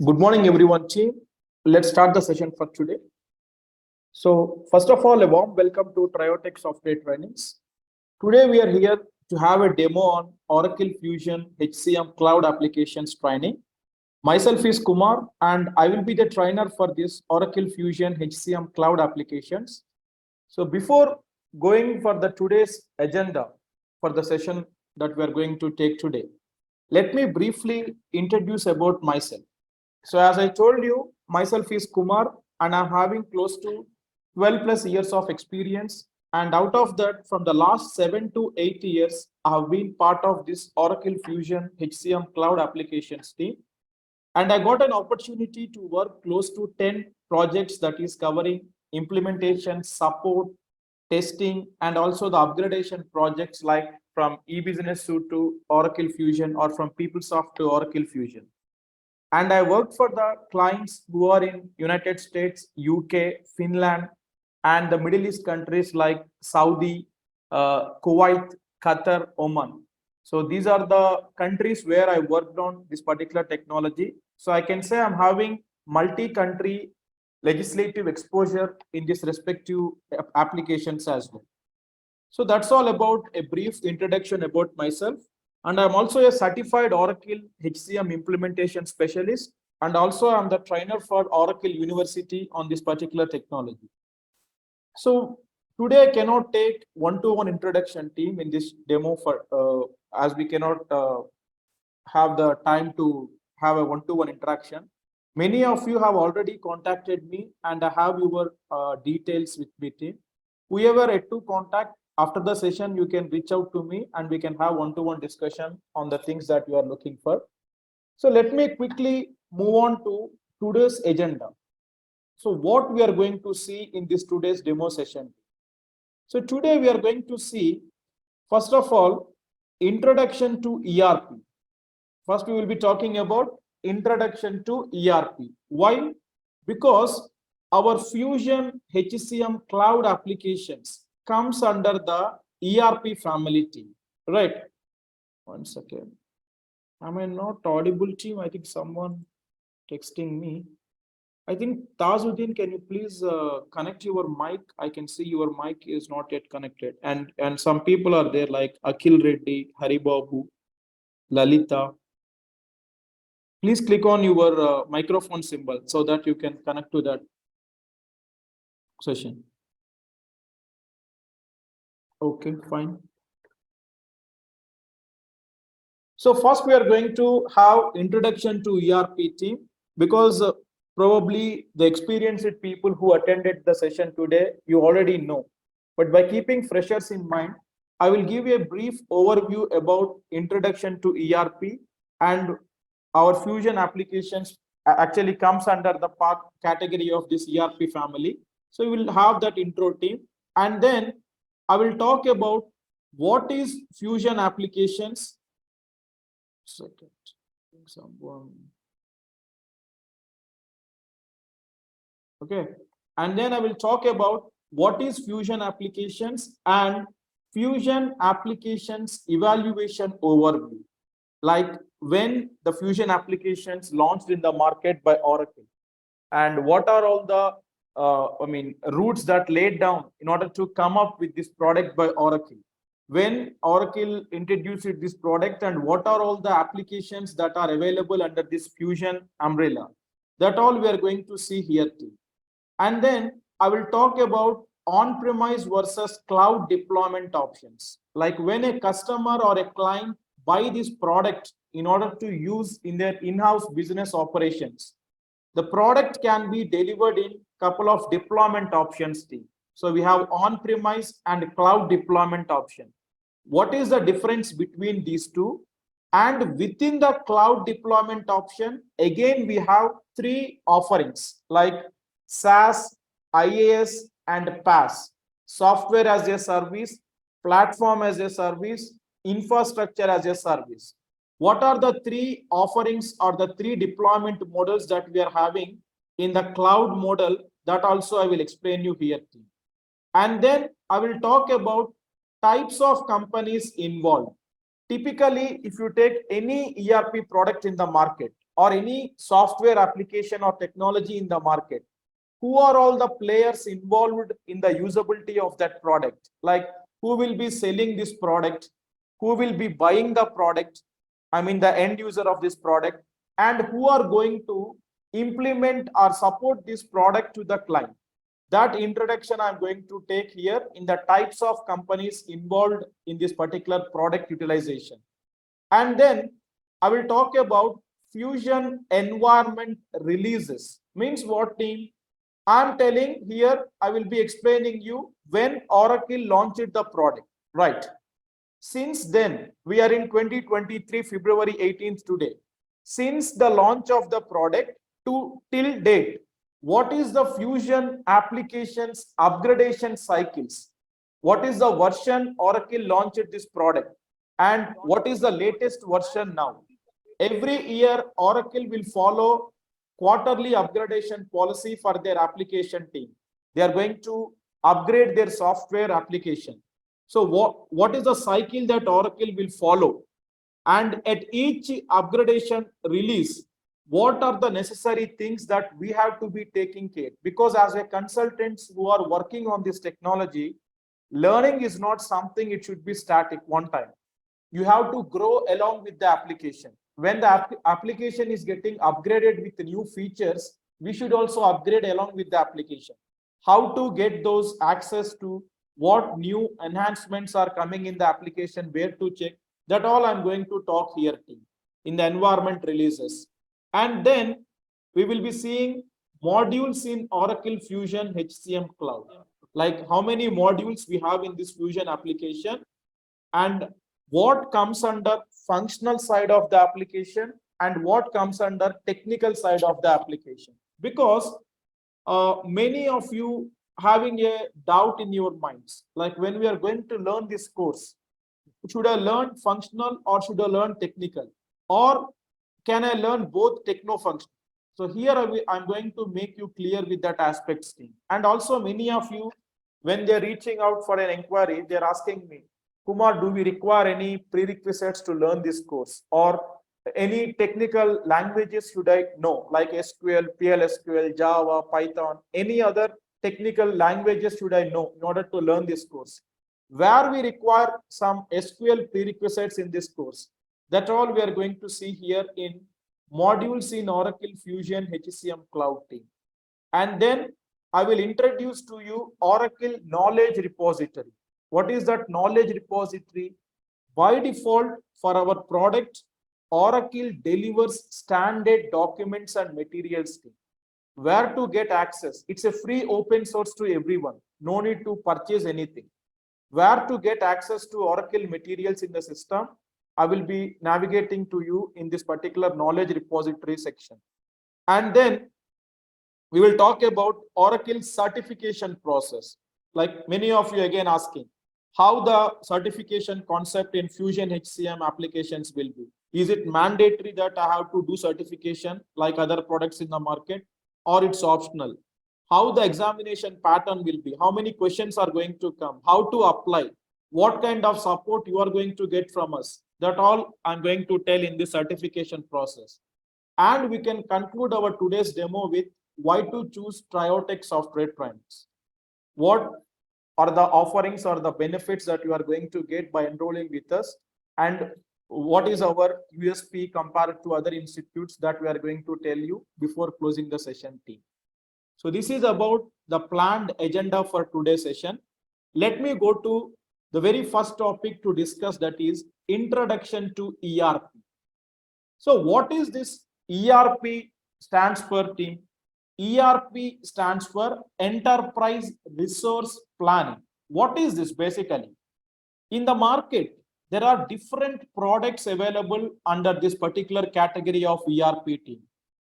Good morning, everyone, team. Let's start the session for today. So, first of all, a warm welcome to TrioTech Software Trainings. Today, we are here to have a demo on Oracle Fusion HCM Cloud Applications Training. Myself is Kumar, and I will be the trainer for this Oracle Fusion HCM Cloud Applications. So, before going for the today's agenda for the session that we are going to take today, let me briefly introduce about myself. So as I told you, myself is Kumar and I'm having close to 12 plus years of experience. And out of that, from the last 7 to 8 years, I have been part of this Oracle Fusion HCM Cloud Applications team. And I got an opportunity to work close to 10 projects that is covering implementation, support, testing, and also the upgradation projects like from eBusiness Suite to Oracle Fusion or from PeopleSoft to Oracle Fusion. And I worked for the clients who are in United States, UK, Finland, and the Middle East countries like Saudi, Kuwait, Qatar, Oman. So these are the countries where I worked on this particular technology. So I can say I'm having multi-country legislative exposure in this respective applications as well. So that's all about a brief introduction about myself. And I'm also a certified Oracle HCM implementation specialist. And also I'm the trainer for Oracle University on this particular technology. So today I cannot take one-to-one introduction team in this demo for as we cannot have the time to have a one-to-one interaction. Many of you have already contacted me and I have your details with me team. Whoever had to contact, after the session, you can reach out to me and we can have one-to-one discussion on the things that you are looking for. So let me quickly move on to today's agenda. So what we are going to see in this today's demo session. So today we are going to see, first of all, introduction to ERP. First, we will be talking about introduction to ERP. Why? Because our Fusion HCM cloud applications comes under the ERP family team, right? One second. Am I not audible team? I think someone texting me. I think Tazuddin, can you please connect your mic? I can see your mic is not yet connected. And some people are there like Akhil Reddy, Haribabu, Lalita. Please click on your microphone symbol so that you can connect to that session. Okay, fine. So first we are going to have introduction to ERP team because probably the experienced people who attended the session today, you already know. But by keeping freshers in mind, I will give you a brief overview about introduction to ERP, and our Fusion applications actually comes under the part category of this ERP family. So we will have that intro team, and then I will talk about what is Fusion applications. Second, someone. Okay, and then I will talk about what is Fusion applications and Fusion applications evaluation overview, like when the Fusion applications launched in the market by Oracle, and what are all the routes that laid down in order to come up with this product by Oracle. When Oracle introduced this product and what are all the applications that are available under this Fusion umbrella. That all we are going to see here too. And then I will talk about on-premise versus cloud deployment options. Like when a customer or a client buy this product in order to use in their in-house business operations, the product can be delivered in couple of deployment options too. So we have on-premise and cloud deployment option. What is the difference between these two? And within the cloud deployment option, again, we have three offerings like SaaS, IaaS, and PaaS. Software as a service, platform as a service, infrastructure as a service. What are the three offerings or the three deployment models that we are having in the cloud model? That also I will explain you here too. And then I will talk about types of companies involved. Typically, if you take any ERP product in the market, or any software application or technology in the market, who are all the players involved in the usability of that product? Like, who will be selling this product, who will be buying the product, I mean the end user of this product, and who are going to implement or support this product to the client. That introduction I'm going to take here in the types of companies involved in this particular product utilization. And then I will talk about Fusion environment releases. Means what, team? I'm telling here, I will be explaining you when Oracle launched the product, right? Since then, we are in 2023, February 18th today. Since the launch of the product to till date, what is the Fusion applications upgradation cycles? What is the version Oracle launched this product? And what is the latest version now? Every year, Oracle will follow quarterly upgradation policy for their application team. They are going to upgrade their software application. So what is the cycle that Oracle will follow? And at each upgradation release, what are the necessary things that we have to be taking care? Because as a consultants who are working on this technology, learning is not something it should be static one time. You have to grow along with the application. When the application is getting upgraded with new features, we should also upgrade along with the application. How to get those access to what new enhancements are coming in the application, where to check, that all I'm going to talk here in the environment releases. And then we will be seeing modules in Oracle Fusion HCM Cloud, like how many modules we have in this Fusion application, and what comes under functional side of the application and what comes under technical side of the application. Because many of you having a doubt in your minds, like when we are going to learn this course, should I learn functional or should I learn technical, or can I learn both techno-functional? So here I'm going to make you clear with that aspects team. And also many of you, when they're reaching out for an inquiry, they're asking me, Kumar, do we require any prerequisites to learn this course, or any technical languages should I know, like SQL, PLSQL, Java, Python, any other technical languages should I know in order to learn this course? Where we require some SQL prerequisites in this course, that all we are going to see here in modules in Oracle Fusion HCM Cloud team. And then I will introduce to you Oracle Knowledge Repository. What is that knowledge repository? By default, for our product, Oracle delivers standard documents and materials team. Where to get access? It's a free open source to everyone. No need to purchase anything. Where to get access to Oracle materials in the system, I will be navigating to you in this particular knowledge repository section. And then we will talk about Oracle certification process. Like many of you again asking, how the certification concept in Fusion HCM applications will be. Is it mandatory that I have to do certification like other products in the market, or it's optional? How the examination pattern will be, how many questions are going to come, how to apply, what kind of support you are going to get from us. That all I'm going to tell in the certification process. And we can conclude our today's demo with why to choose TrioTech software trainings. What are the offerings or the benefits that you are going to get by enrolling with us, and what is our USP compared to other institutes, that we are going to tell you before closing the session team. So this is about the planned agenda for today's session. Let me go to the very first topic to discuss, that is introduction to ERP. So what is this ERP stands for, team? ERP stands for Enterprise Resource Planning. What is this basically? In the market, there are different products available under this particular category of ERP team.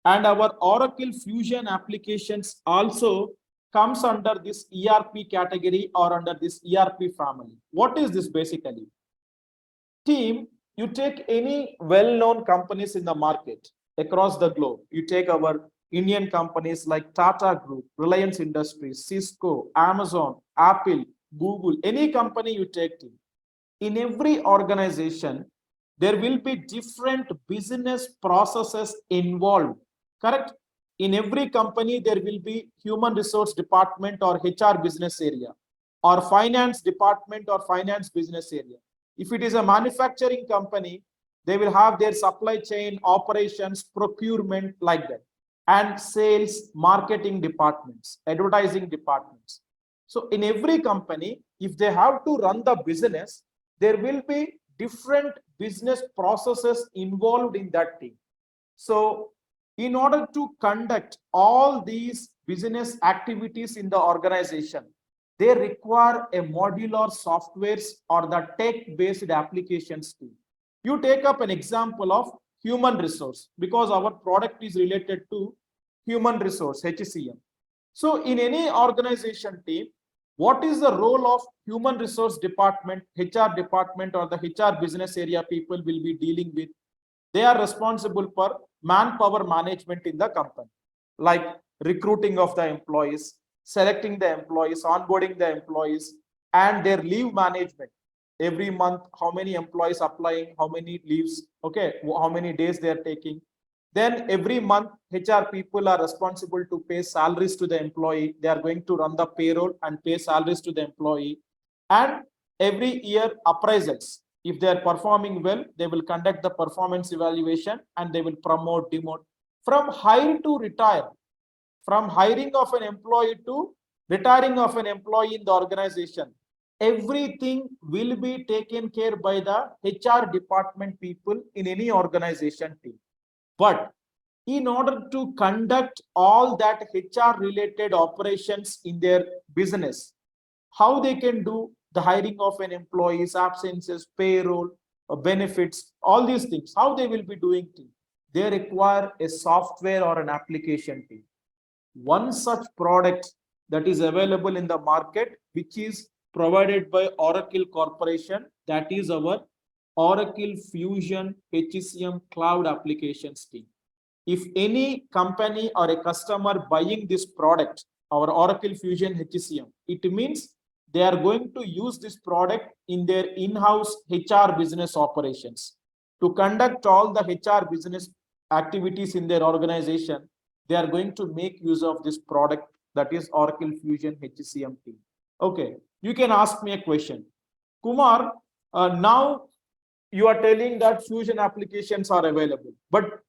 And our Oracle Fusion applications also comes under this ERP category or under this ERP family. What is this basically? Team, you take any well-known companies in the market across the globe. You take our Indian companies like Tata Group, Reliance Industries, Cisco, Amazon, Apple, Google, any company you take, team. In every organization, there will be different business processes involved, correct? In every company, there will be human resource department or HR business area, or finance department or finance business area. If it is a manufacturing company, they will have their supply chain, operations, procurement, like that, and sales, marketing departments, advertising departments. So in every company, if they have to run the business, there will be different business processes involved in that team. So in order to conduct all these business activities in the organization, they require a modular softwares or the tech-based applications team. You take up an example of human resource, because our product is related to human resource, HCM. So in any organization team, what is the role of human resource department, HR department, or the HR business area people will be dealing with? They are responsible for manpower management in the company, like recruiting of the employees, selecting the employees, onboarding the employees, and their leave management. Every month, how many employees applying, how many leaves, okay, how many days they are taking. Then every month, HR people are responsible to pay salaries to the employee. They are going to run the payroll and pay salaries to the employee. And every year, appraisals. If they are performing well, they will conduct the performance evaluation and they will promote, demote. From hire to retire, from hiring of an employee to retiring of an employee in the organization, everything will be taken care by the HR department people in any organization team. But in order to conduct all that HR related operations in their business, how they can do the hiring of an employee's absences, payroll, benefits, all these things, how they will be doing things. They require a software or an application team. One such product that is available in the market, which is provided by Oracle Corporation, that is our Oracle Fusion HCM Cloud Applications team. If any company or a customer buying this product, our Oracle Fusion HCM, it means they are going to use this product in their in-house HR business operations. To conduct all the HR business activities in their organization, they are going to make use of this product, that is Oracle Fusion HCM team. Okay, you can ask me a question. Kumar, now you are telling that Fusion applications are available, but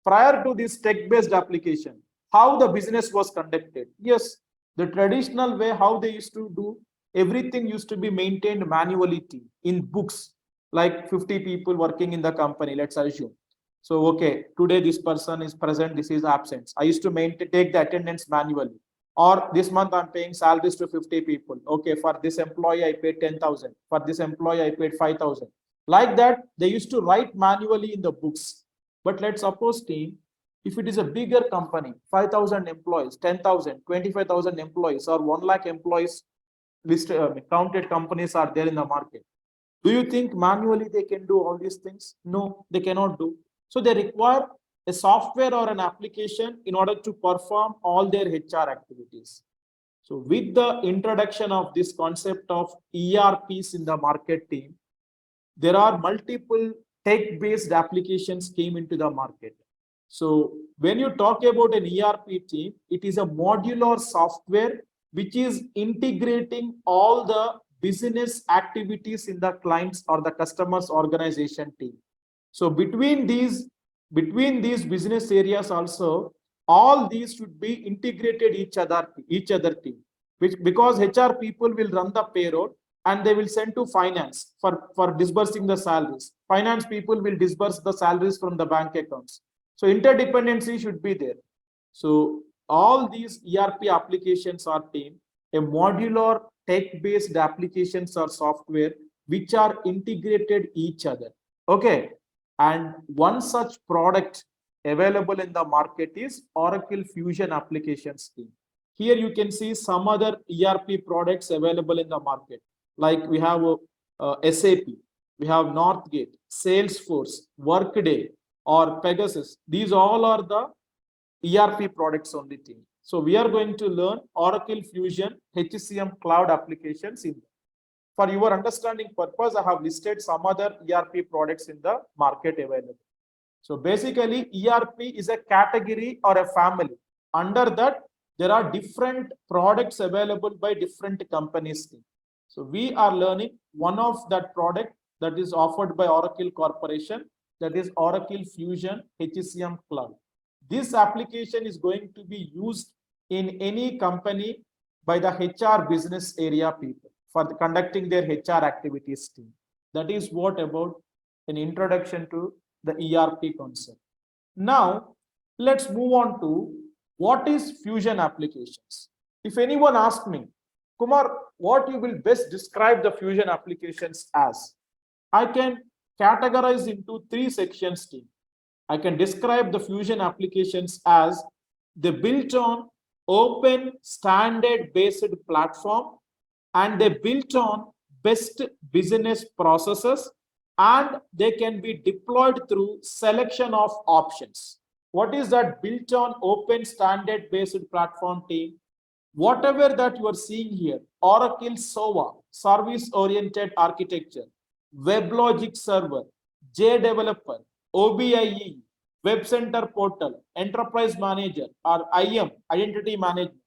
prior to this tech-based application, how the business was conducted? Yes, the traditional way, how they used to do, everything used to be maintained manually in books, like 50 people working in the company, let's assume. So, okay, today this person is present, this is absent. I used to take the attendance manually. Or this month I'm paying salaries to 50 people. Okay, for this employee, I paid 10,000. For this employee, I paid 5,000. Like that, they used to write manually in the books. But let's suppose team, if it is a bigger company, 5,000 employees, 10,000, 25,000 employees, or 1 lakh employees, listed, counted companies are there in the market. Do you think manually they can do all these things? No, they cannot do. So they require a software or an application in order to perform all their HR activities. So with the introduction of this concept of ERPs in the market team, there are multiple tech-based applications came into the market. So when you talk about an ERP team, it is a modular software which is integrating all the business activities in the clients or the customer's organization team. So between these business areas also, all these should be integrated each other team, which because HR people will run the payroll and they will send to finance for disbursing the salaries. Finance people will disburse the salaries from the bank accounts. So interdependency should be there. So all these ERP applications are team, a modular tech-based applications or software which are integrated each other. Okay. And one such product available in the market is Oracle Fusion Applications team. Here you can see some other ERP products available in the market. Like we have SAP, we have Northgate, Salesforce, Workday, or Pegasus. These all are the ERP products on the team. So we are going to learn Oracle Fusion HCM Cloud Applications in For your understanding purpose, I have listed some other ERP products in the market available. So basically, ERP is a category or a family. Under that, there are different products available by different companies. So we are learning one of that product that is offered by Oracle Corporation, that is Oracle Fusion HCM Cloud. This application is going to be used in any company by the HR business area people for conducting their HR activities team. That is what about an introduction to the ERP concept. Now, let's move on to what is Fusion applications. If anyone asks me, Kumar, what you will best describe the Fusion applications as? I can categorize into three sections. I can describe the Fusion applications as the built-on open standard-based platform, and they built on best business processes, and they can be deployed through selection of options. What is that built on open standard-based platform team? Whatever that you are seeing here, Oracle SOA, service-oriented architecture, WebLogic Server, JDeveloper, OBIE, Web Center Portal, Enterprise Manager, or IM, Identity Management.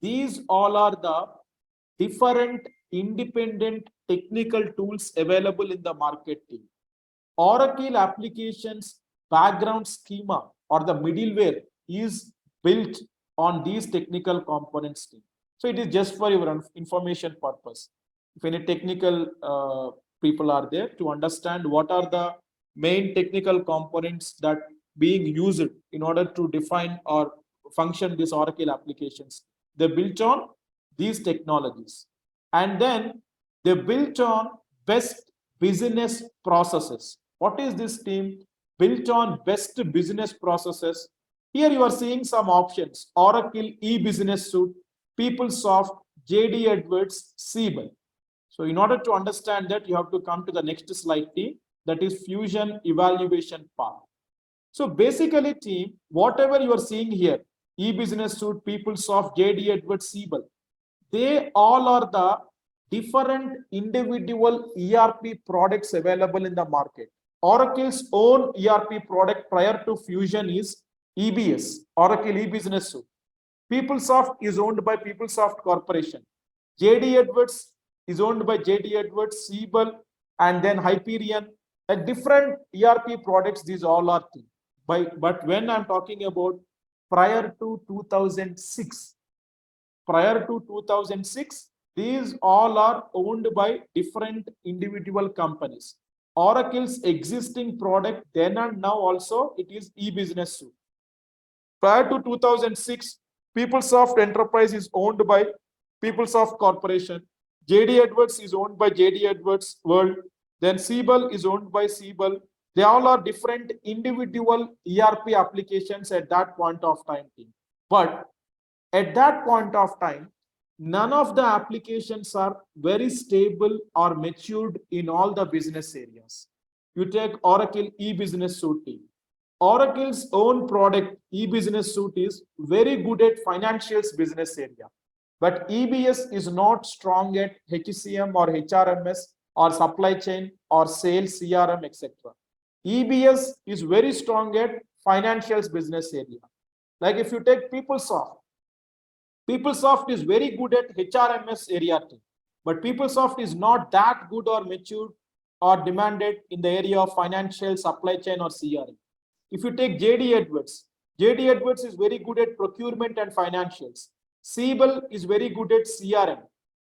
These all are the different independent technical tools available in the market. Oracle applications background schema or the middleware is built on these technical components. So it is just for your information purpose. If any technical people are there to understand what are the main technical components that being used in order to define or function these Oracle applications. They're built on these technologies. And then they built on best business processes. What is this team? Built on best business processes. Here you are seeing some options. Oracle e-business suite, PeopleSoft, JD Edwards, Siebel. So in order to understand that, you have to come to the next slide, team. That is Fusion evaluation part. So basically, team, whatever you are seeing here, e-business suite, PeopleSoft, JD Edwards, Siebel, they all are the different individual ERP products available in the market. Oracle's own ERP product prior to Fusion is EBS, Oracle e-business suite. PeopleSoft is owned by PeopleSoft Corporation. JD Edwards is owned by JD Edwards, Siebel, and then Hyperion. Different ERP products, these all are things. But when I'm talking about prior to 2006, these all are owned by different individual companies. Oracle's existing product then and now also it is e-business suite. Prior to 2006, PeopleSoft Enterprise is owned by PeopleSoft Corporation. JD Edwards is owned by JD Edwards World. Then Siebel is owned by Siebel. They all are different individual ERP applications at that point of time. But at that point of time, none of the applications are very stable or matured in all the business areas. You take Oracle e-business suite. Oracle's own product e-business suite is very good at financials business area. But EBS is not strong at HCM or HRMS or supply chain or sales, CRM, etc. EBS is very strong at financials business area. Like if you take PeopleSoft, PeopleSoft is very good at HRMS area too, but PeopleSoft is not that good or matured or demanded in the area of financial, supply chain, or CRM. If you take JD Edwards is very good at procurement and financials. Siebel is very good at CRM.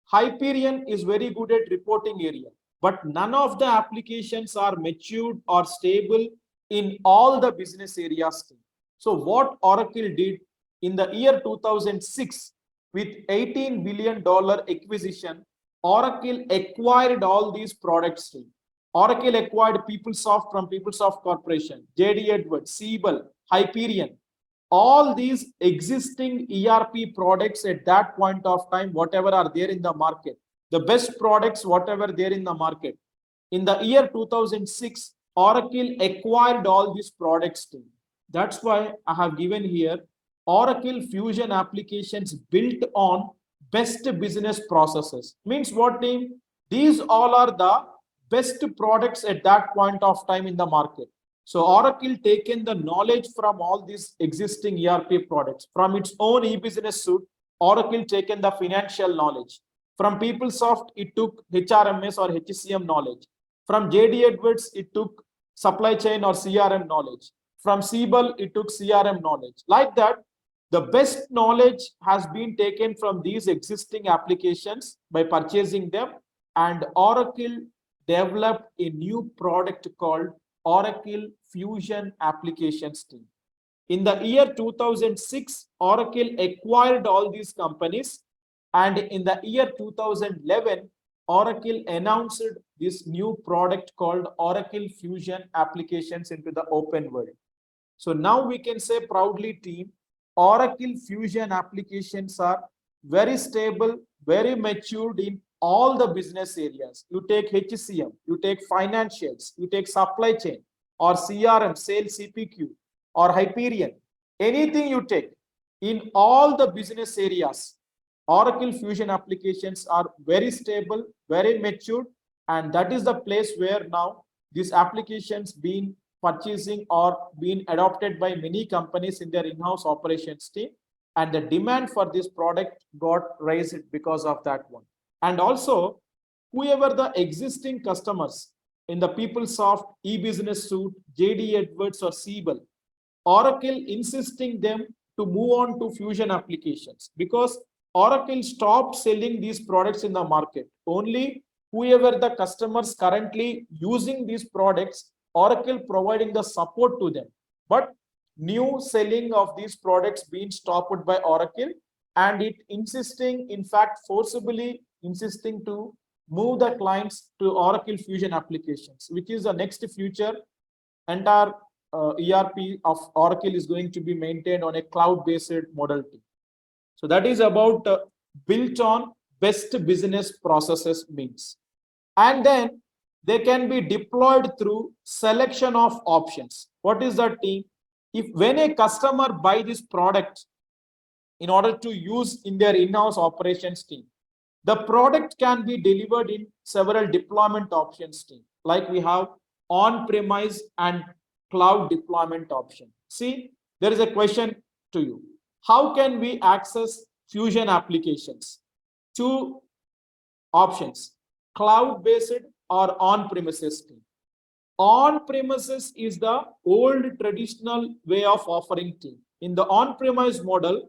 Hyperion is very good at reporting area. But none of the applications are matured or stable in all the business areas. So what Oracle did in the year 2006 with $18 billion acquisition, Oracle acquired all these products. Oracle acquired PeopleSoft from PeopleSoft Corporation, JD Edwards, Siebel, Hyperion. All these existing ERP products at that point of time, whatever are there in the market, the best products, whatever there in the market. In the year 2006, Oracle acquired all these products too. That's why I have given here Oracle Fusion applications built on best business processes. Means what, team? These all are the best products at that point of time in the market. So Oracle taken the knowledge from all these existing ERP products. From its own e-business suite, Oracle taken the financial knowledge. From PeopleSoft, it took HRMS or HCM knowledge. From JD Edwards, it took supply chain or CRM knowledge. From Siebel, it took CRM knowledge. Like that, the best knowledge has been taken from these existing applications by purchasing them, and Oracle developed a new product called Oracle Fusion Applications Team. In the year 2006, Oracle acquired all these companies, and in the year 2011, Oracle announced this new product called Oracle Fusion Applications into the open world. So now we can say proudly, team, Oracle Fusion applications are very stable, very matured in all the business areas. You take HCM, you take financials, you take supply chain or CRM, sales CPQ or Hyperion, anything you take in all the business areas, Oracle Fusion applications are very stable, very matured, and that is the place where now these applications being purchasing or being adopted by many companies in their in-house operations team, and the demand for this product got raised because of that one. And also, whoever the existing customers in the PeopleSoft, e-business suite, JD Edwards or Siebel, Oracle insisting them to move on to Fusion applications because Oracle stopped selling these products in the market. Only whoever the customers currently using these products, Oracle providing the support to them. But new selling of these products being stopped by Oracle, and it insisting, in fact, forcibly insisting to move the clients to Oracle Fusion applications, which is the next future. Entire ERP of Oracle is going to be maintained on a cloud-based model too. So that is about built on best business processes means. And then they can be deployed through selection of options. What is that, team? If when a customer buy this product in order to use in their in-house operations team, the product can be delivered in several deployment options team. Like we have on-premise and cloud deployment option. See, there is a question to you. How can we access Fusion applications? Two options, cloud-based or on-premises team. On-premises is the old traditional way of offering team. In the on-premise model,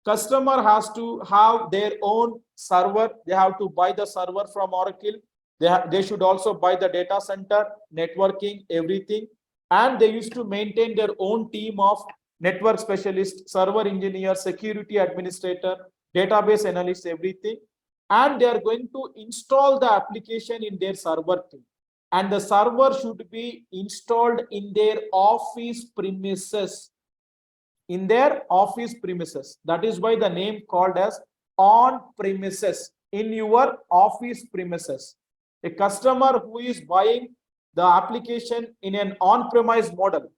customer has to have their own server. They have to buy the server from Oracle. They should also buy the data center, networking, everything. And they used to maintain their own team of network specialists, server engineer, security administrator, database analysts, everything. And they are going to install the application in their server team. And the server should be installed in their office premises. In their office premises. That is why the name called as on premises, in your office premises. A customer who is buying the application in an on-premise model,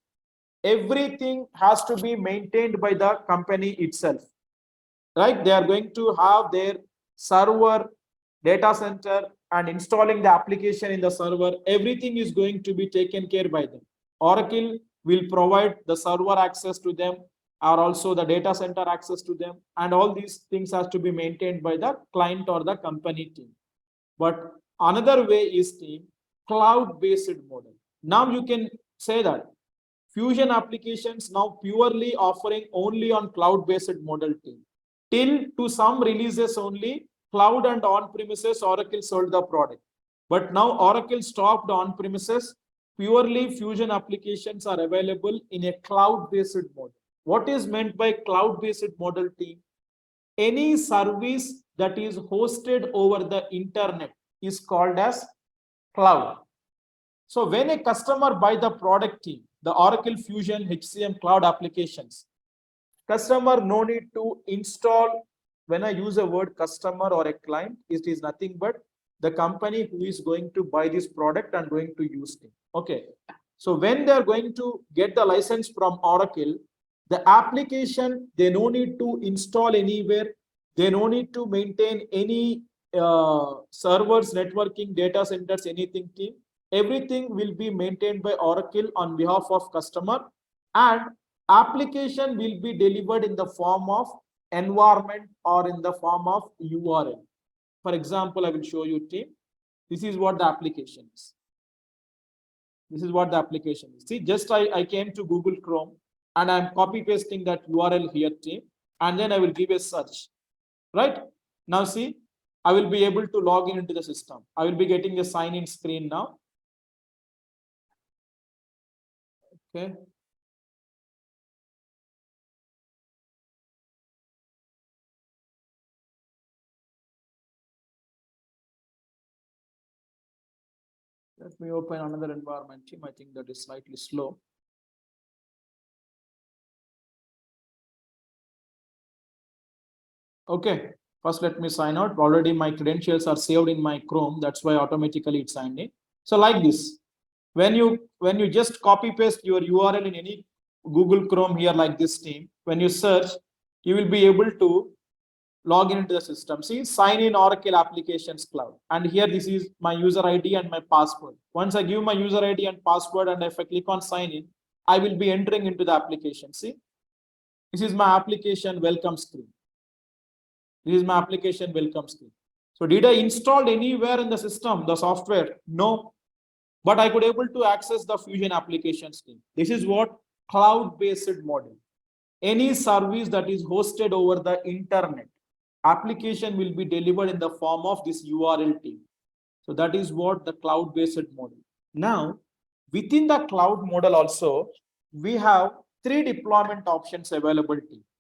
everything has to be maintained by the company itself. Right? They are going to have their server, data center, and installing the application in the server. Everything is going to be taken care by them. Oracle will provide the server access to them, or also the data center access to them, and all these things has to be maintained by the client or the company team. But another way is team cloud-based model. Now you can say that Fusion applications now purely offering only on cloud-based model team. Till to some releases only, cloud and on-premises, Oracle sold the product. But now Oracle stopped on-premises. Purely Fusion applications are available in a cloud-based model. What is meant by cloud-based model team? Any service that is hosted over the internet is called as cloud. So when a customer buy the product team, the Oracle Fusion HCM cloud applications, customer no need to install. When I use a word customer or a client, it is nothing but the company who is going to buy this product and going to use it. Okay. So when they are going to get the license from Oracle, the application, they no need to install anywhere. They no need to maintain any servers, networking, data centers, anything team, everything will be maintained by Oracle on behalf of customer, and application will be delivered in the form of environment or in the form of URL. For example, I will show you team. This is what the application is. This is what the application is. See, just I came to Google Chrome and I'm copy pasting that URL here team, and then I will give a search, right? Now see, I will be able to log in into the system. I will be getting a sign in screen now. Okay. Let me open another environment team. I think that is slightly slow. Okay, first let me sign out. Already my credentials are saved in my Chrome. That's why automatically it signed in. So like this, when you just copy paste your URL in any Google Chrome here like this team, when you search, you will be able to log in into the system. See, sign in Oracle Applications Cloud. And here this is my user ID and my password. Once I give my user ID and password and if I click on sign in, I will be entering into the application. See, this is my application welcome screen. This is my application welcome screen. So did I install anywhere in the system, the software? No, but I could able to access the Fusion application screen. This is what cloud-based model. Any service that is hosted over the internet, application will be delivered in the form of this URL team. So that is what the cloud-based model. Now, within the cloud model also, we have 3 deployment options available.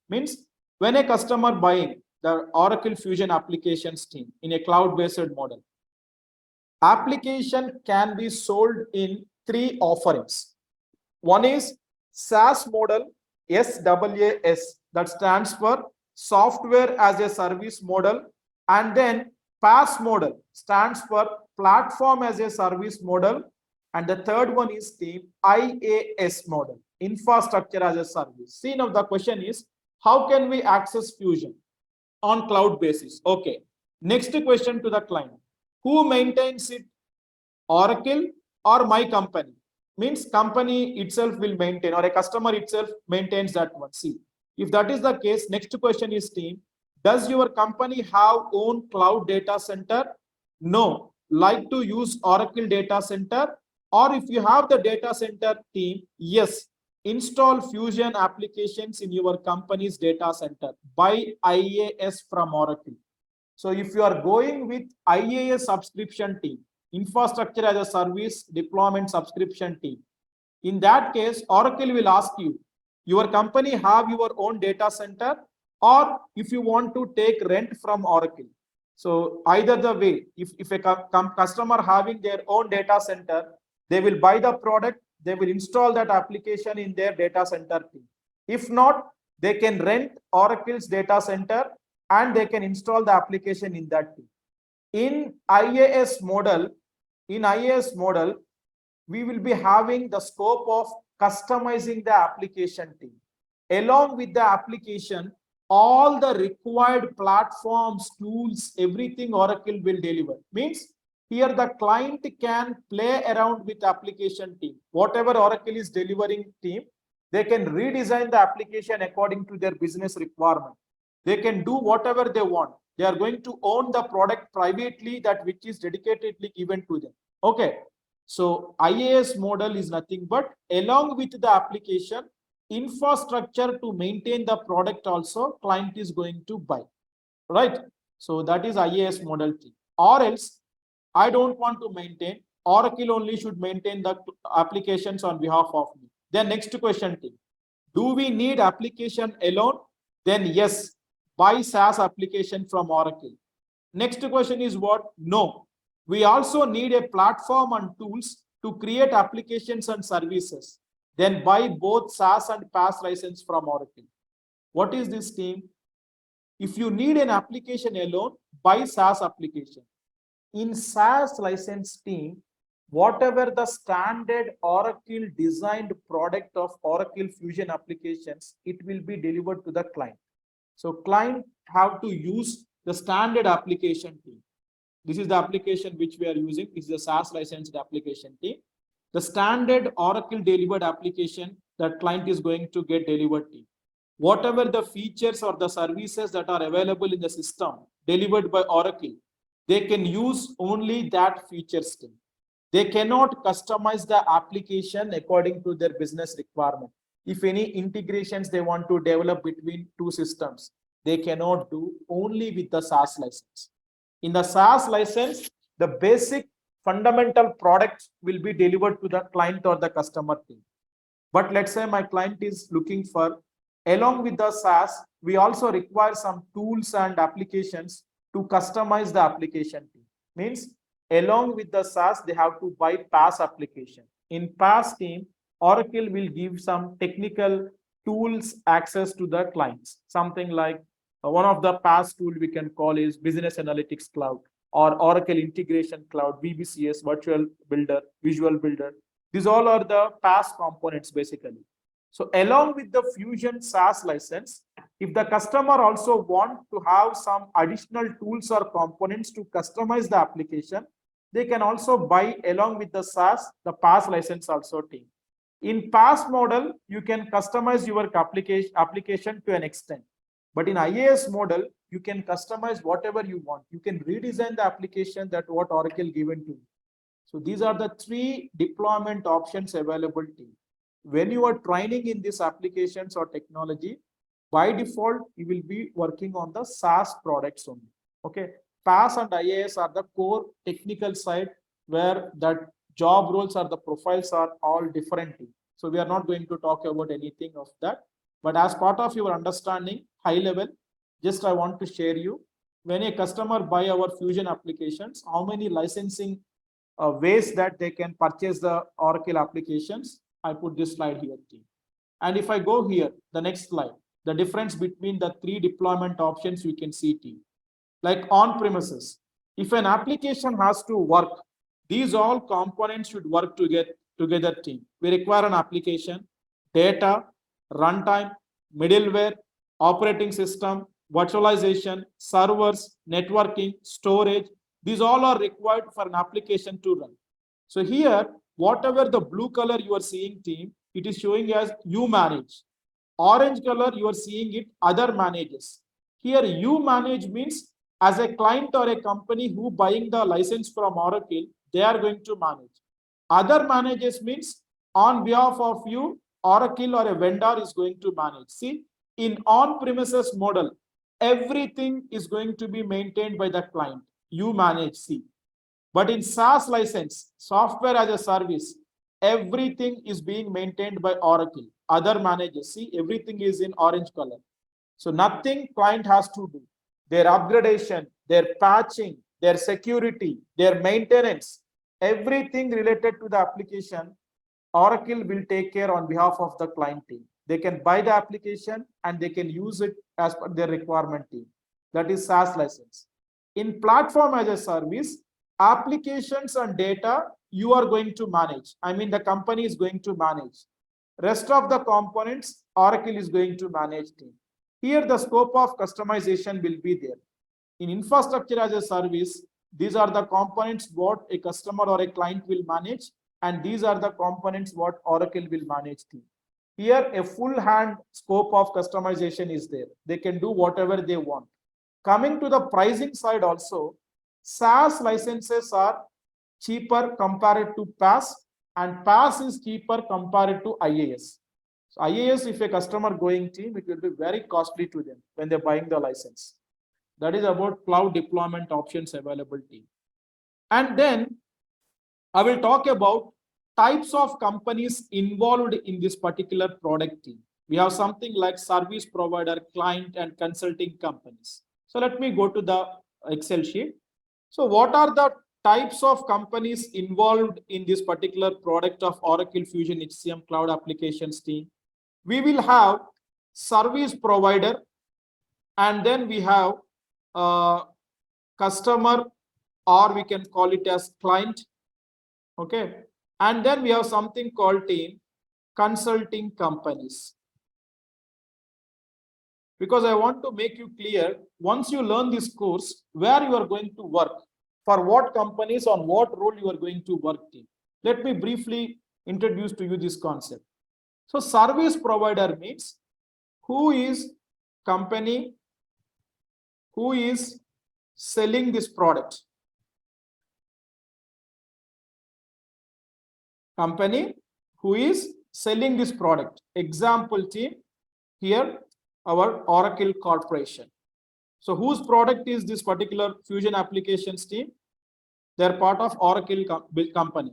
Means when a customer buying the Oracle Fusion applications team in a cloud-based model, application can be sold in 3 offerings. One is SaaS model, SaaS, that stands for software as a service model, and then PaaS model stands for platform as a service model, and the third one is the IaaS model, infrastructure as a service. See, now the question is, how can we access Fusion on cloud basis? Okay, next question to the client, who maintains it, Oracle or my company? Means company itself will maintain or a customer itself maintains that one. See, if that is the case, next question is team, does your company have own cloud data center? No, like to use Oracle data center, or if you have the data center team, yes, install Fusion applications in your company's data center by IaaS from Oracle. So if you are going with IaaS subscription team, infrastructure as a service deployment subscription team, in that case, Oracle will ask you, your company have your own data center, or if you want to take rent from Oracle. So either the way, if a customer having their own data center, they will buy the product, they will install that application in their data center team. If not, they can rent Oracle's data center and they can install the application in that team. In IaaS model, we will be having the scope of customizing the application team. Along with the application, all the required platforms, tools, everything Oracle will deliver. Means here the client can play around with application team. Whatever Oracle is delivering team, they can redesign the application according to their business requirement. They can do whatever they want. They are going to own the product privately, that which is dedicatedly given to them. Okay. So IaaS model is nothing but along with the application, infrastructure to maintain the product also client is going to buy, right? So that is IaaS model thing. Or else I don't want to maintain, Oracle only should maintain the applications on behalf of me. Then next question thing, do we need application alone? Then yes, buy SaaS application from Oracle. Next question is what? No. We also need a platform and tools to create applications and services. Then buy both SaaS and PaaS license from Oracle. What is this team? If you need an application alone, buy SaaS application. In SaaS license team, whatever the standard Oracle designed product of Oracle Fusion applications, it will be delivered to the client. So client have to use the standard application team. This is the application which we are using. This is the SaaS licensed application team. The standard Oracle delivered application that client is going to get delivered team. Whatever the features or the services that are available in the system delivered by Oracle, they can use only that features team. They cannot customize the application according to their business requirement. If any integrations they want to develop between two systems, they cannot do only with the SaaS license. In the SaaS license, the basic fundamental products will be delivered to the client or the customer team. But let's say my client is looking for, along with the SaaS, we also require some tools and applications to customize the application team. Means along with the SaaS, they have to buy PaaS application. In PaaS team, Oracle will give some technical tools access to the clients. Something like one of the PaaS tool we can call is Business Analytics Cloud or Oracle Integration Cloud, VBCS, Virtual Builder, Visual Builder. These all are the PaaS components basically. So along with the Fusion SaaS license, if the customer also want to have some additional tools or components to customize the application, they can also buy along with the SaaS, the PaaS license also team. In PaaS model, you can customize your application to an extent. But in IaaS model, you can customize whatever you want. You can redesign the application that what Oracle given to you. So these are the three deployment options available to you. When you are training in these applications or technology, by default, you will be working on the SaaS products only. Okay. PaaS and IaaS are the core technical side where that job roles or the profiles are all different. So we are not going to talk about anything of that. But as part of your understanding, high level, just I want to share you, when a customer buy our Fusion applications, how many licensing ways that they can purchase the Oracle applications. I put this slide here. And if I go here, the next slide, the difference between the three deployment options you can see team. Like on premises, if an application has to work, these all components should work together team. We require an application, data, runtime, middleware, operating system, virtualization, servers, networking, storage. These all are required for an application to run. So here, whatever the blue color you are seeing team, it is showing as you manage. Orange color, you are seeing it other manages. Here you manage means as a client or a company who buying the license from Oracle, they are going to manage. Other manages means on behalf of you, Oracle or a vendor is going to manage. See, in on-premises model, everything is going to be maintained by the client. You manage, see. But in SaaS license, software as a service, everything is being maintained by Oracle. Other managers, see, everything is in orange color. So nothing client has to do. Their upgradation, their patching, their security, their maintenance, everything related to the application, Oracle will take care on behalf of the client team. They can buy the application and they can use it as per their requirement team. That is SaaS license. In platform as a service, applications and data you are going to manage. I mean, the company is going to manage. Rest of the components, Oracle is going to manage team. Here, the scope of customization will be there. In infrastructure as a service, these are the components what a customer or a client will manage, and these are the components what Oracle will manage team. Here, a full hand scope of customization is there. They can do whatever they want. Coming to the pricing side also, SaaS licenses are cheaper compared to PaaS, and PaaS is cheaper compared to IaaS. So IaaS, if a customer going team, it will be very costly to them when they're buying the license. That is about cloud deployment options available team. And then I will talk about types of companies involved in this particular product team. We have something like service provider, client, and consulting companies. So let me go to the Excel sheet. So what are the types of companies involved in this particular product of Oracle Fusion HCM Cloud Applications team? We will have service provider, and then we have customer, or we can call it as client. Okay. And then we have something called team consulting companies. Because I want to make you clear, once you learn this course, where you are going to work. for what companies, on what role you are going to work team. Let me briefly introduce to you this concept. So service provider means who is company who is selling this product. Company who is selling this product. Example team here, our Oracle Corporation. So whose product is this particular Fusion applications team? They're part of Oracle company.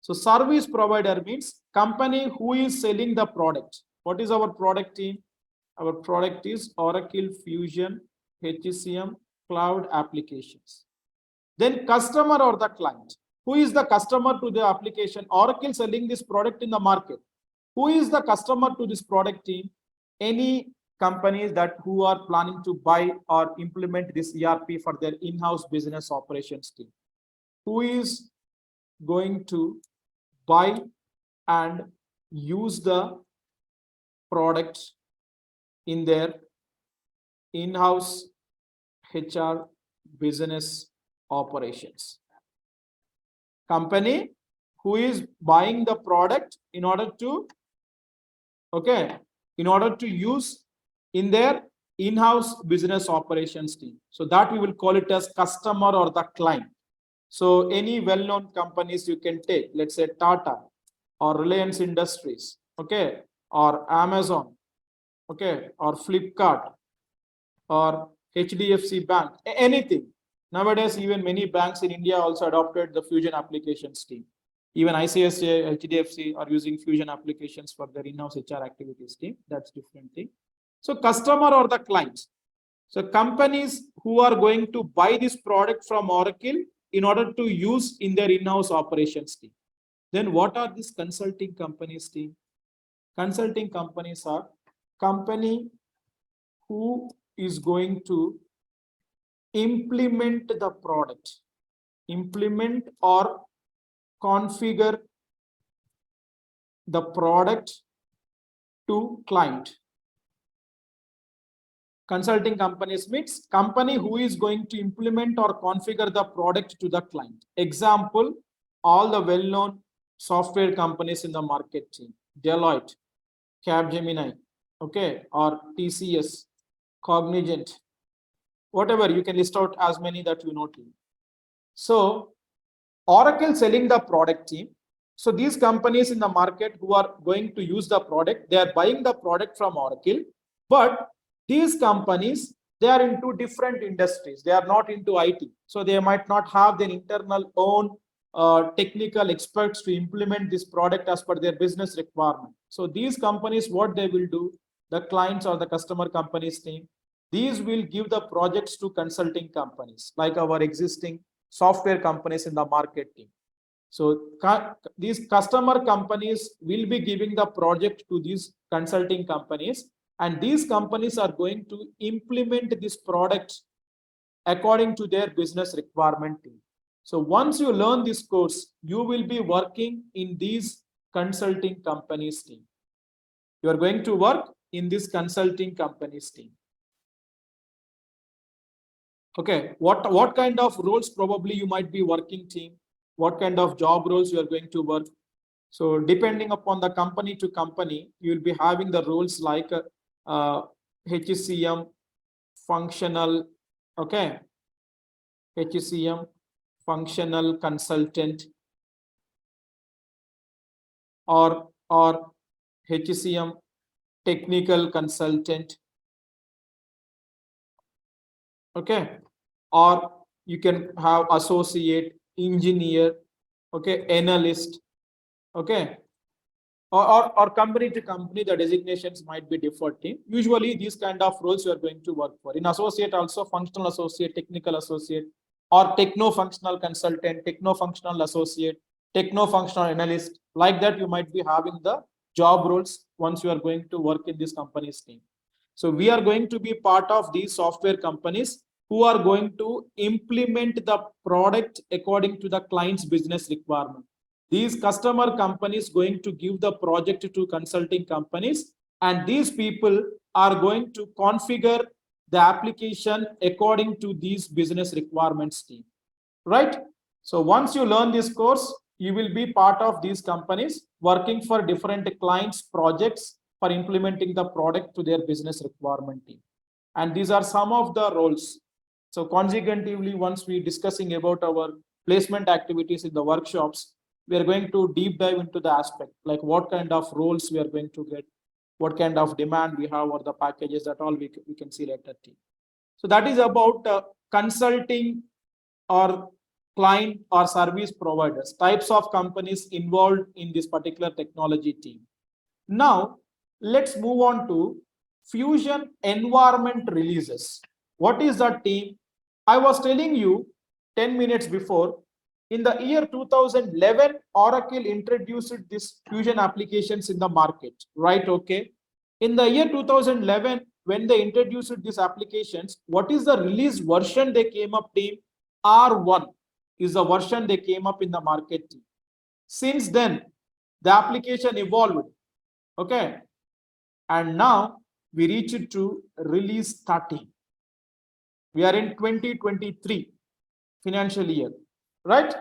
So service provider means company who is selling the product. What is our product team? Our product is Oracle Fusion HCM Cloud Applications. Then customer or the client. Who is the customer to the application? Oracle selling this product in the market. Who is the customer to this product team? Any companies that who are planning to buy or implement this ERP for their in-house business operations team. Who is going to buy and use the product in their in-house HR business operations. Company who is buying the product in order to, use in their in-house business operations team. So that we will call it as customer or the client. So any well-known companies you can take, let's say Tata or Reliance Industries, or Amazon, or Flipkart or HDFC Bank, anything. Nowadays, even many banks in India also adopted the Fusion applications team. Even ICICI, HDFC are using Fusion applications for their in-house HR activities team. That's different thing. So customer or the clients. So companies who are going to buy this product from Oracle in order to use in their in-house operations team. Then what are these consulting companies team? Consulting companies are company who is going to implement the product, implement or configure the product to client. Consulting companies means company who is going to implement or configure the product to the client. Example, all the well-known software companies in the market team, Deloitte, Capgemini, or TCS, Cognizant, whatever, you can list out as many that you know team. So Oracle selling the product team. So these companies in the market who are going to use the product, they are buying the product from Oracle, but these companies, they are into different industries. They are not into IT. So they might not have their internal own technical experts to implement this product as per their business requirement. So these companies, what they will do, the clients or the customer companies team, these will give the projects to consulting companies like our existing software companies in the market team. So these customer companies will be giving the project to these consulting companies, and these companies are going to implement this product according to their business requirement team. So once you learn this course, you will be working in these consulting companies team. You are going to work in this consulting companies team. What kind of roles probably you might be working team? What kind of job roles you are going to work? So depending upon the company to company, you will be having the roles like HCM functional, HCM functional consultant, or HCM technical consultant, or you can have associate, engineer, analyst, or company to company, the designations might be different. Usually these kind of roles you are going to work for. In associate also, functional associate, technical associate, or techno-functional consultant, techno-functional associate, techno-functional analyst. Like that, you might be having the job roles once you are going to work in this company's team. So we are going to be part of these software companies who are going to implement the product according to the client's business requirement. These customer companies going to give the project to consulting companies, and these people are going to configure the application according to these business requirements team. right? So once you learn this course, you will be part of these companies working for different clients projects for implementing the product to their business requirement team. And these are some of the roles. So consequently, once we discussing about our placement activities in the workshops, we are going to deep dive into the aspect, like what kind of roles we are going to get, what kind of demand we have, or the packages, that all we can see later. So that is about consulting or client or service providers, types of companies involved in this particular technology team. Now, let's move on to Fusion environment releases. What is that team? I was telling you 10 minutes before, in the year 2011, Oracle introduced this Fusion applications in the market, right? Okay. In the year 2011, when they introduced these applications, what is the release version they came up, team? R1 is the version they came up in the market, team. Since then, the application evolved, okay? And now we reach it to release 30. We are in 2023 financial year, right?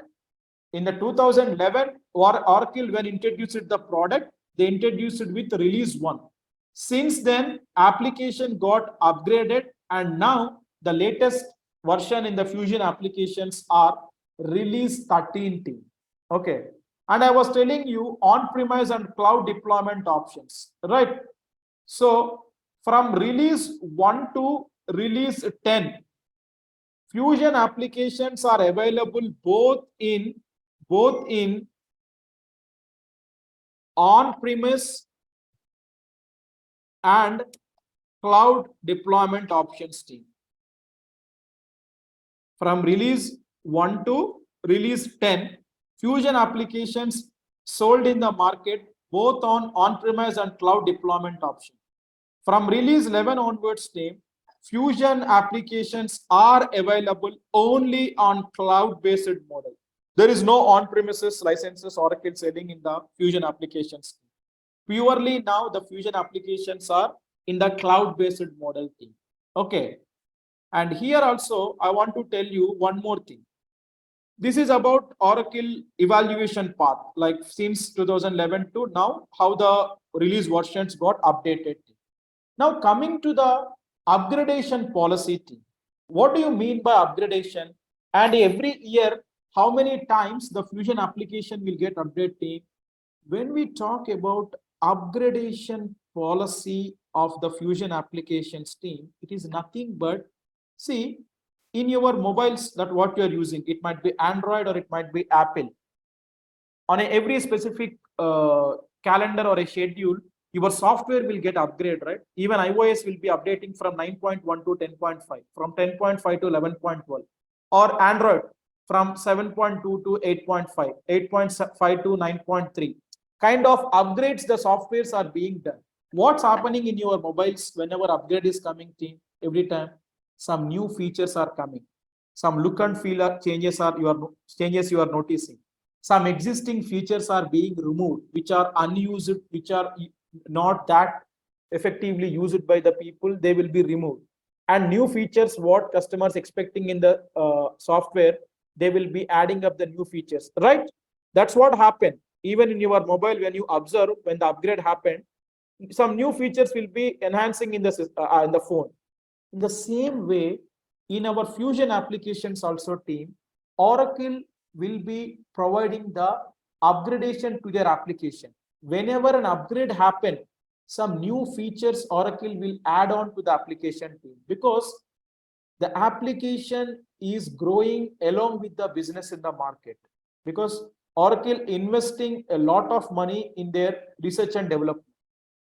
In the 2011, Oracle, when introduced the product, they introduced it with release 1. Since then, application got upgraded, and now the latest version in the Fusion applications are release 13 team. Okay. And I was telling you on-premise and cloud deployment options, right? So from release 1 to release 10, Fusion applications are available both in on-premise and cloud deployment options team. From release 1 to release 10, Fusion applications sold in the market both on on-premise and cloud deployment option. From release 11 onwards, team, Fusion applications are available only on cloud-based model. There is no on-premises licenses Oracle selling in the Fusion applications. Purely now the Fusion applications are in the cloud-based model team. Okay. And here also, I want to tell you one more thing. This is about Oracle evaluation path, like since 2011 to now, how the release versions got updated. Now coming to the upgradation policy team. What do you mean by upgradation? And every year, how many times the Fusion application will get updated? When we talk about upgradation policy of the Fusion applications team, it is nothing but, see, in your mobiles that what you are using, it might be Android or it might be Apple. On every specific calendar or a schedule, your software will get upgraded, right? Even iOS will be updating from 9.1 to 10.5, from 10.5 to 11.12, or Android from 7.2 to 8.5, 8.5 to 9.3. Kind of upgrades the softwares are being done. What's happening in your mobiles whenever upgrade is coming, team? Every time some new features are coming, some look and feel changes you are noticing. Some existing features are being removed, which are unused, which are not that effectively used by the people. They will be removed, and new features what customers expecting in the software, they will be adding up the new features, right? That's what happened. Even in your mobile, when you observe, when the upgrade happened, some new features will be enhancing in the phone. In the same way, in our Fusion applications also team, Oracle will be providing the upgradation to their application. Whenever an upgrade happens, some new features Oracle will add on to the application team, because the application is growing along with the business in the market, because Oracle investing a lot of money in their research and development.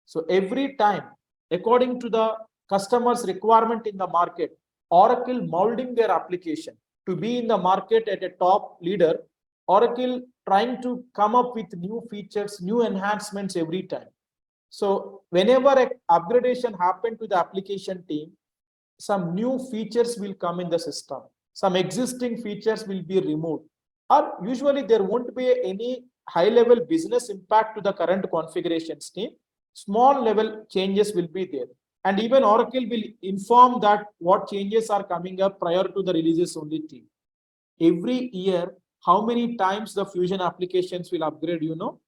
So every time, according to the customer's requirement in the market, Oracle molding their application to be in the market at a top leader, Oracle trying to come up with new features, new enhancements every time. So whenever an upgradation happened to the application team, some new features will come in the system. Some existing features will be removed. Or usually there won't be any high-level business impact to the current configurations team. Small level changes will be there. And even Oracle will inform that what changes are coming up prior to the releases only team. Every year, how many times the Fusion applications will upgrade, you know?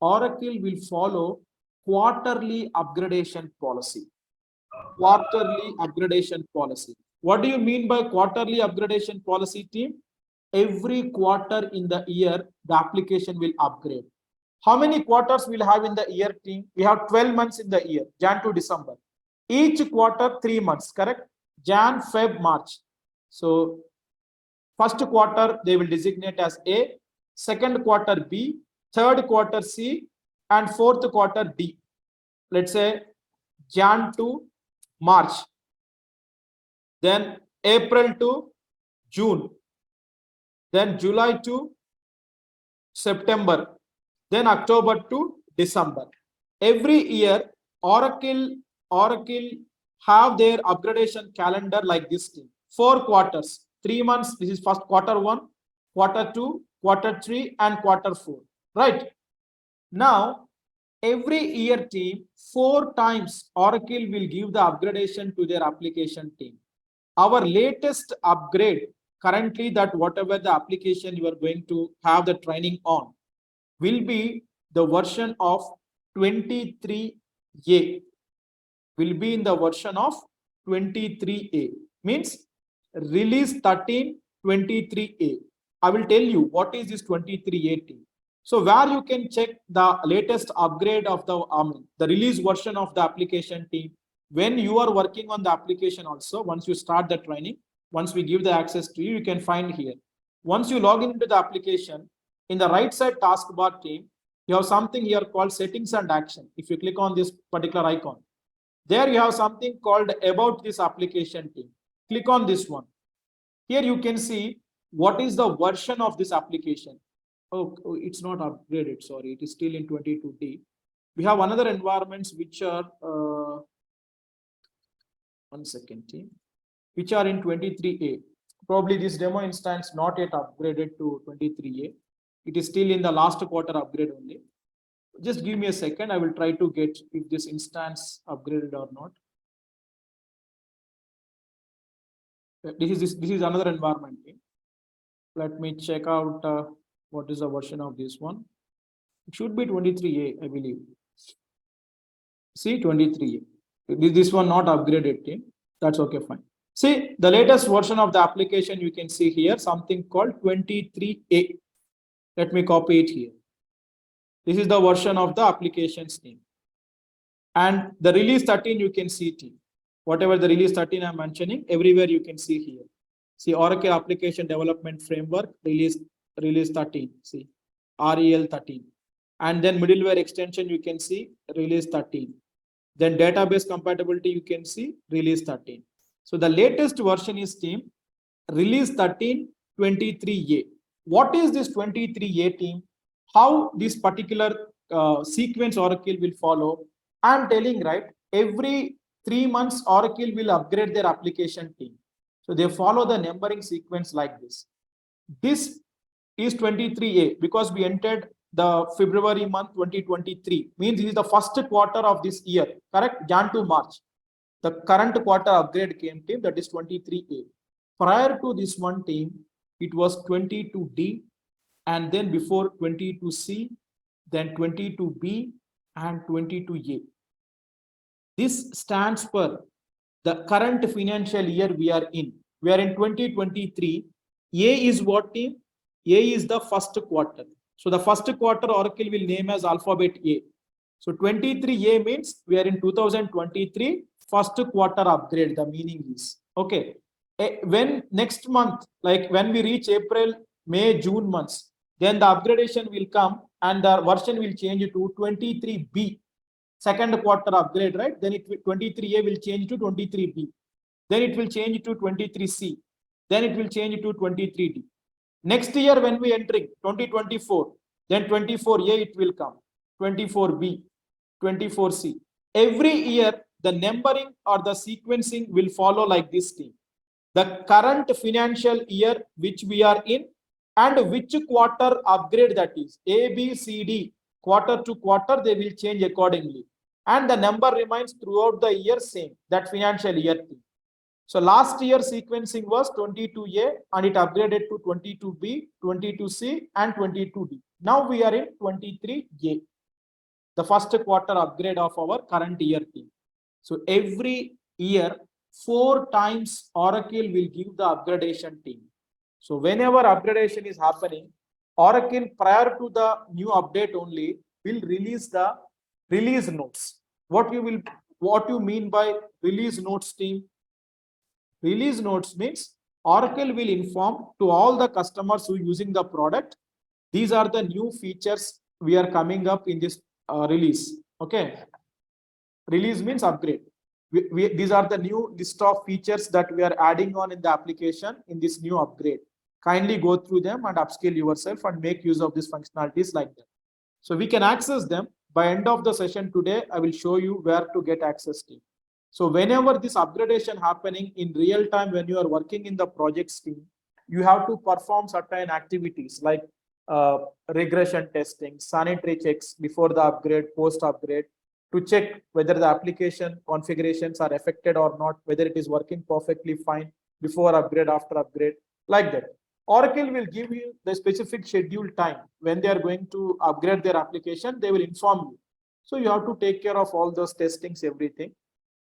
Oracle will follow quarterly upgradation policy. Quarterly upgradation policy. What do you mean by quarterly upgradation policy, team? Every quarter in the year, the application will upgrade. How many quarters we'll have in the year, team? We have 12 months in the year, Jan to December. Each quarter, 3 months, correct? Jan, Feb, March. So first quarter, they will designate as A, second quarter B, third quarter C, and fourth quarter D. Let's say Jan to March, then April to June, then July to September, then October to December. Every year, Oracle have their upgradation calendar like this thing. 4 quarters, 3 months. This is first quarter 1, quarter 2, quarter 3, and quarter 4. Right? Now, every year, team, 4 times Oracle will give the upgradation to their application team. Our latest upgrade currently, that whatever the application you are going to have the training on, will be the version of 23A. Will be in the version of 23A. Means release 13 23A. I will tell you what is this 23A team. So where you can check the latest upgrade of the release version of the application team. When you are working on the application also, once you start the training, once we give the access to you, you can find here. Once you log into the application, in the right side taskbar team, you have something here called settings and action. If you click on this particular icon, there you have something called about this application team. Click on this one. Here you can see what is the version of this application. Oh, it's not upgraded. Sorry, it is still in 22D. We have another environments which are, one second team, which are in 23A. Probably this demo instance not yet upgraded to 23A. It is still in the last quarter upgrade only. Just give me a second. I will try to get if this instance upgraded or not. This is another environment. Let me check out what is the version of this one. It should be 23A, I believe. See, 23A. This one not upgraded team. That's okay, fine. See, the latest version of the application you can see here, something called 23A. Let me copy it here. This is the version of the application's name. And the release 13 you can see team. Whatever the release 13 I'm mentioning, everywhere you can see here. See, Oracle Application Development Framework release 13. See, REL 13. And then middleware extension you can see release 13. Then database compatibility you can see release 13. So the latest version is team release 13 23A. What is this 23A team? How this particular sequence Oracle will follow? I'm telling, right, every 3 months Oracle will upgrade their application team. So they follow the numbering sequence like this. This is 23A because we entered the February month 2023. Means this is the first quarter of this year, correct? Jan to March. The current quarter upgrade came team, that is 23A. Prior to this one team, it was 22D, and then before 22C, then 22B, and 22A. This stands for the current financial year we are in. We are in 2023. A is what team? A is the first quarter. So the first quarter Oracle will name as alphabet A. So 23A means we are in 2023 first quarter upgrade. The meaning is okay. When next month, like when we reach April, May, June months, then the upgradation will come and the version will change to 23B. Second quarter upgrade, right? Then it will 23A will change to 23B. Then it will change to 23C. Then it will change to 23D. Next year when we entering 2024, then 24A it will come, 24B, 24C. Every year the numbering or the sequencing will follow like this thing. The current financial year which we are in and which quarter upgrade that is. A, B, C, D, quarter to quarter they will change accordingly. And the number remains throughout the year same, that financial year. So last year sequencing was 22A and it upgraded to 22B, 22C and 22D. Now we are in 23A, the first quarter upgrade of our current year team. So every year, 4 times Oracle will give the upgradation team. So whenever upgradation is happening, Oracle prior to the new update only will release the release notes. What you mean by release notes team? Release notes means Oracle will inform to all the customers who are using the product. These are the new features we are coming up in this release. Okay. Release means upgrade. These are the new list of features that we are adding on in the application in this new upgrade. Kindly go through them and upskill yourself and make use of these functionalities like that. So we can access them. By end of the session today, I will show you where to get access to. So whenever this upgradation happening in real time, when you are working in the projects team, you have to perform certain activities like regression testing, sanitary checks before the upgrade, post upgrade, to check whether the application configurations are affected or not, whether it is working perfectly fine before upgrade, after upgrade, like that. Oracle will give you the specific scheduled time when they are going to upgrade their application. They will inform you. So you have to take care of all those testings, everything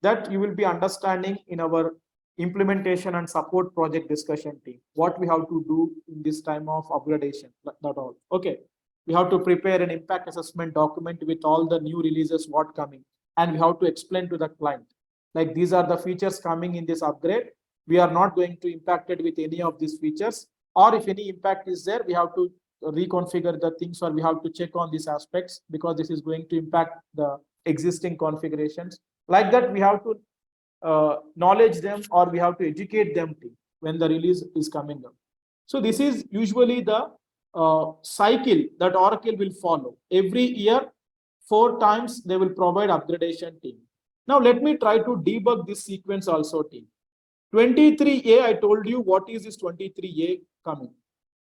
that you will be understanding in our implementation and support project discussion team. What we have to do in this time of upgradation, not all. Okay. We have to prepare an impact assessment document with all the new releases what coming, and we have to explain to the client like these are the features coming in this upgrade. We are not going to impact it with any of these features, or if any impact is there, we have to reconfigure the things, or we have to check on these aspects because this is going to impact the existing configurations. Like that, we have to knowledge them, or we have to educate them when the release is coming up. So this is usually the cycle that Oracle will follow. Every year, 4 times they will provide upgradation team. Now let me try to debug this sequence also team. 23A, I told you what is this 23A coming.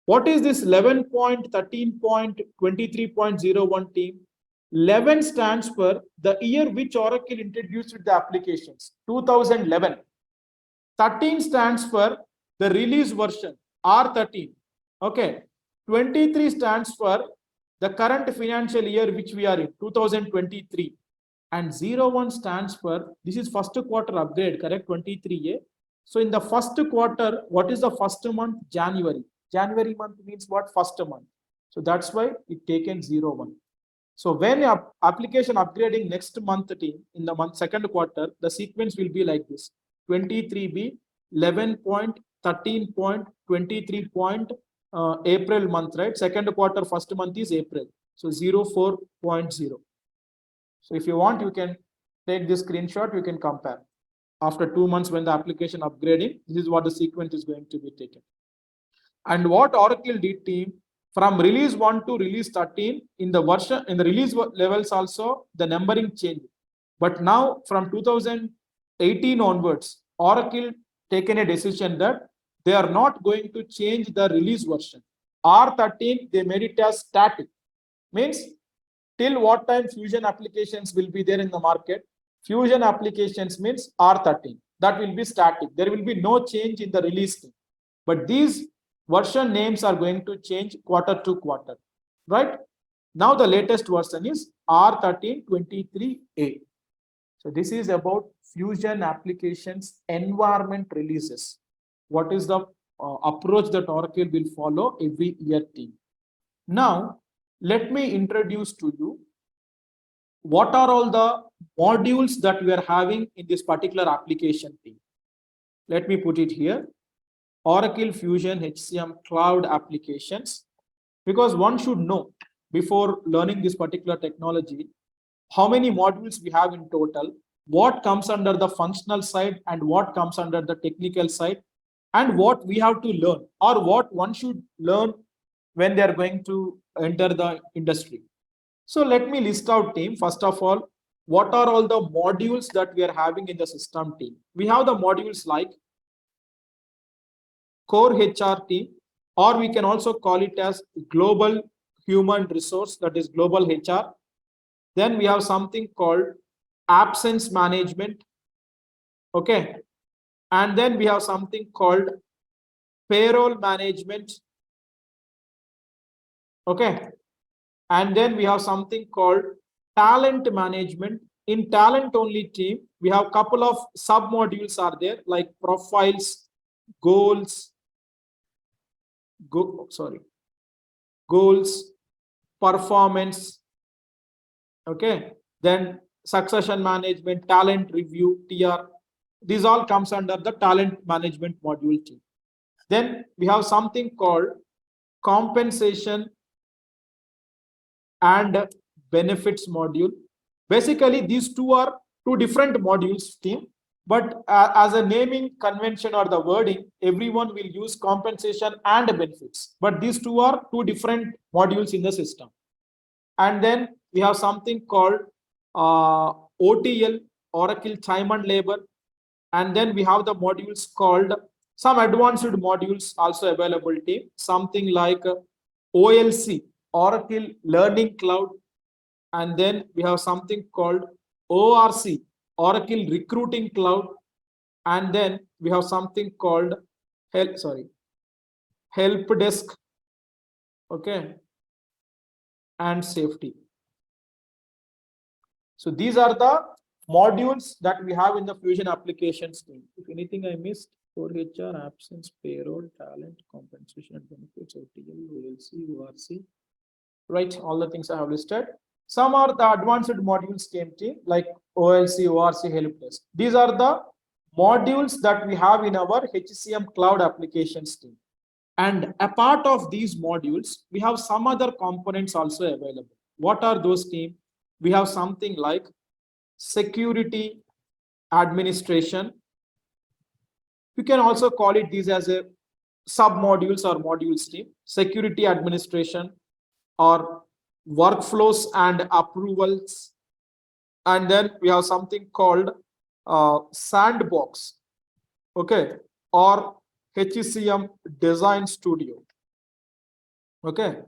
What is this 11.13.23.01 team? 11 stands for the year which Oracle introduced the applications, 2011. 13 stands for the release version, R13. Okay. 23 stands for the current financial year which we are in, 2023. And 01 stands for, this is first quarter upgrade, correct, 23A. So in the first quarter, what is the first month? January. January month means what? First month. So that's why it taken 01. So when application upgrading next month team, in the month second quarter, the sequence will be like this. 23B, 11.13.23. April month, right? Second quarter, first month is April. So 04.0. So if you want, you can take this screenshot, you can compare. After 2 months when the application upgrading, this is what the sequence is going to be taken. And what Oracle did team, from release 1 to release 13, in the version, in the release levels also, the numbering changed. But now from 2018 onwards, Oracle taken a decision that they are not going to change the release version. R13, they made it as static. Means till what time Fusion applications will be there in the market, Fusion applications means R13. That will be static. There will be no change in the release team. But these version names are going to change quarter to quarter. Right? Now the latest version is R1323A. So this is about Fusion applications environment releases. What is the approach that Oracle will follow every year team. Now, let me introduce to you what are all the modules that we are having in this particular application team. Let me put it here. Oracle Fusion HCM Cloud applications, because one should know before learning this particular technology, how many modules we have in total, what comes under the functional side and what comes under the technical side, and what we have to learn, or what one should learn when they are going to enter the industry. So let me list out team. First of all, what are all the modules that we are having in the system team? We have the modules like core HR team, or we can also call it as global human resource, that is global HR. Then we have something called absence management. Okay. And then we have something called payroll management. Okay. And then we have something called talent management. In talent only team, we have a couple of sub modules are there, like profiles, goals, goals, performance. Okay. Then succession management, talent review, TR. These all comes under the talent management module team. Then we have something called compensation and benefits module. Basically, these two are two different modules team, but as a naming convention or the wording, everyone will use compensation and benefits. But these two are two different modules in the system. And then we have something called OTL, Oracle Time and Labor. And then we have the modules called some advanced modules also available team, something like OLC, Oracle Learning Cloud. And then we have something called ORC, Oracle Recruiting Cloud. And then we have something called help desk, okay, and safety. So these are the modules that we have in the Fusion applications team. If anything I missed, for HR, absence, payroll, talent, compensation and benefits, OTL, OLC, ORC, right? All the things I have listed. Some are the advanced modules team like OLC, ORC, help desk. These are the modules that we have in our HCM cloud applications team. And a part of these modules, we have some other components also available. What are those team? We have something like security administration. You can also call it these as a sub modules or modules team. Security administration or workflows and approvals. And then we have something called sandbox, okay, or HCM design studio, okay.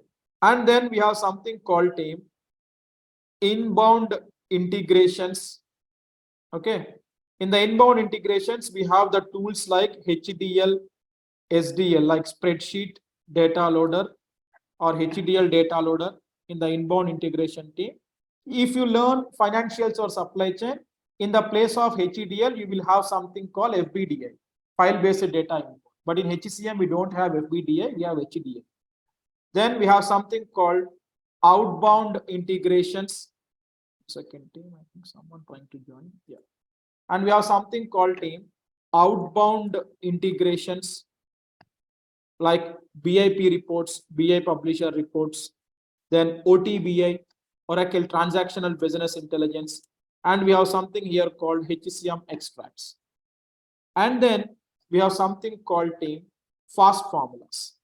And then we have something called team inbound integrations, okay. In the inbound integrations, we have the tools like HDL, SDL, like spreadsheet data loader or HDL data loader in the inbound integration team. If you learn financials or supply chain, in the place of HDL, you will have something called FBDI, file-based data input. But in HCM, we don't have FBDI, we have HDL. Then we have something called outbound integrations. Second team, I think someone trying to join. Yeah. And we have something called team outbound integrations like BIP reports, BI publisher reports, then OTBI, Oracle Transactional Business Intelligence, and we have something here called HCM extracts. And then we have something called team fast formulas.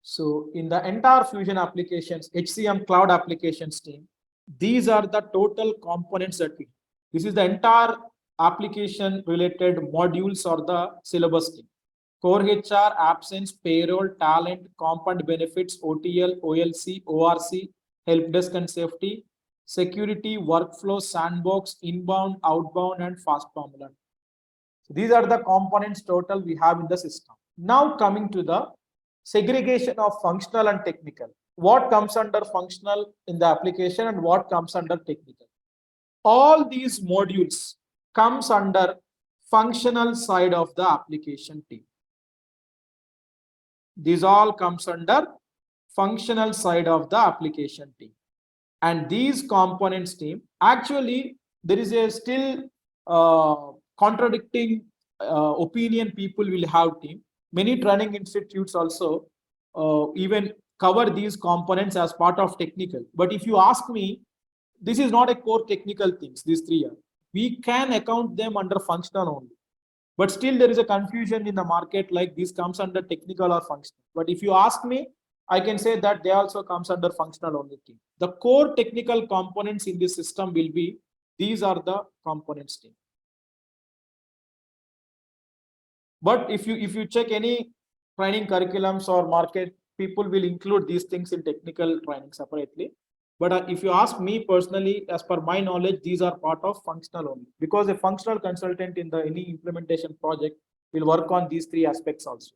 So in the entire Fusion applications, HCM cloud applications team, these are the total components that we, this is the entire application related modules or the syllabus team. Core HR, absence, payroll, talent, comp and benefits, OTL, OLC, ORC, help desk and safety, security, workflow, sandbox, inbound, outbound, and fast formula. So these are the components total we have in the system. Now coming to the segregation of functional and technical. What comes under functional in the application and what comes under technical? All these modules comes under functional side of the application team. These all comes under functional side of the application team. And these components team, actually there is a still contradicting opinion people will have team. Many training institutes also even cover these components as part of technical. But if you ask me, this is not a core technical things, these three are. We can account them under functional only. But still there is a confusion in the market like this comes under technical or functional. But if you ask me, I can say that they also comes under functional only team. The core technical components in this system will be, these are the components team. But if you check any training curriculums or market, people will include these things in technical training separately. But if you ask me personally, as per my knowledge, these are part of functional only, because a functional consultant in the any implementation project will work on these three aspects also.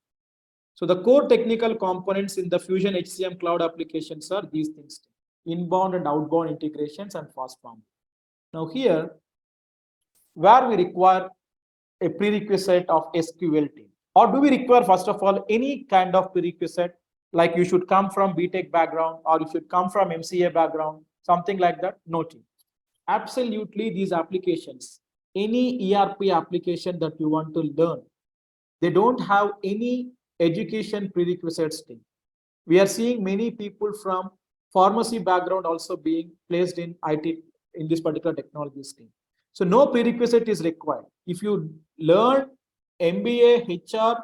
So the core technical components in the Fusion HCM cloud applications are these things: inbound and outbound integrations and fast form. Now here, where we require a prerequisite of SQL team, or do we require first of all any kind of prerequisite, like you should come from BTech background or you should come from MCA background, something like that? No team. Absolutely, these applications, any ERP application that you want to learn, they don't have any education prerequisites team. We are seeing many people from pharmacy background also being placed in IT in this particular technology team. So no prerequisite is required. If you learn MBA, HR,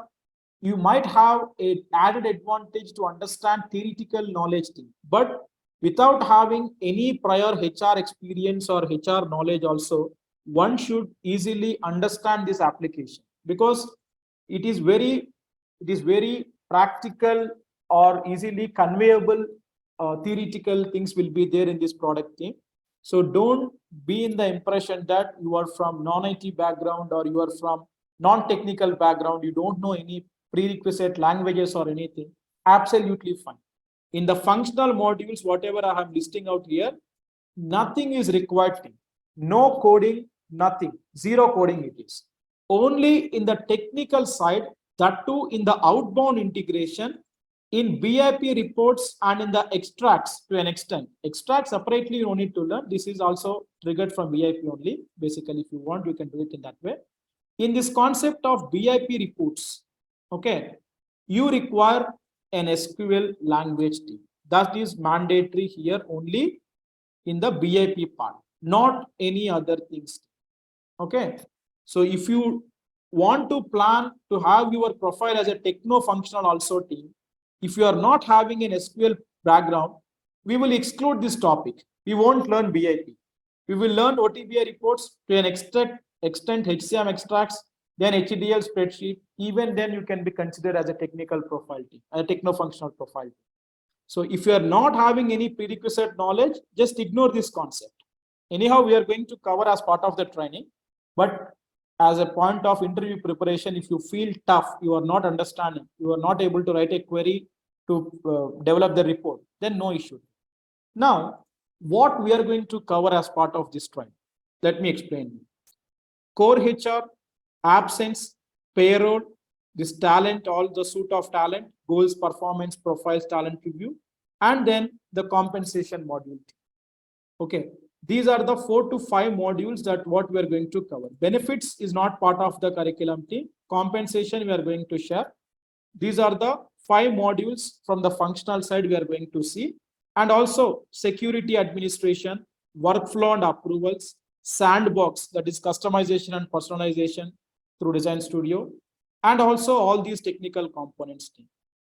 you might have an added advantage to understand theoretical knowledge team. But without having any prior HR experience or HR knowledge also, one should easily understand this application, because it is very practical or easily conveyable theoretical things will be there in this product team. So don't be in the impression that you are from non-IT background or you are from non-technical background, you don't know any prerequisite languages or anything. Absolutely fine. In the functional modules, whatever I am listing out here, nothing is required. No coding, nothing, zero coding it is. Only in the technical side, that too in the outbound integration, in BIP reports and in the extracts to an extent. Extracts separately you don't need to learn. This is also triggered from BIP only. Basically, if you want, you can do it in that way. In this concept of BIP reports, okay, you require an SQL language team. That is mandatory here only in the BIP part, not any other things. Okay. So if you want to plan to have your profile as a techno functional also team, if you are not having an SQL background, we will exclude this topic. We won't learn BIP. We will learn OTBI reports to an extent HCM extracts, then HDL spreadsheet. Even then you can be considered as a technical profile team, a techno functional profile team. So if you are not having any prerequisite knowledge, just ignore this concept. Anyhow, we are going to cover as part of the training, but as a point of interview preparation, if you feel tough, you are not understanding, you are not able to write a query to develop the report, then no issue. Now, what we are going to cover as part of this training, let me explain. Core HR, absence, payroll, this talent, all the suite of talent, goals, performance, profiles, talent review, and then the compensation module. Okay, these are the 4 to 5 modules that what we are going to cover. Benefits is not part of the curriculum team. Compensation we are going to share. These are the 5 modules from the functional side we are going to see. And also security administration, workflow and approvals, sandbox, that is customization and personalization through Design Studio, and also all these technical components team.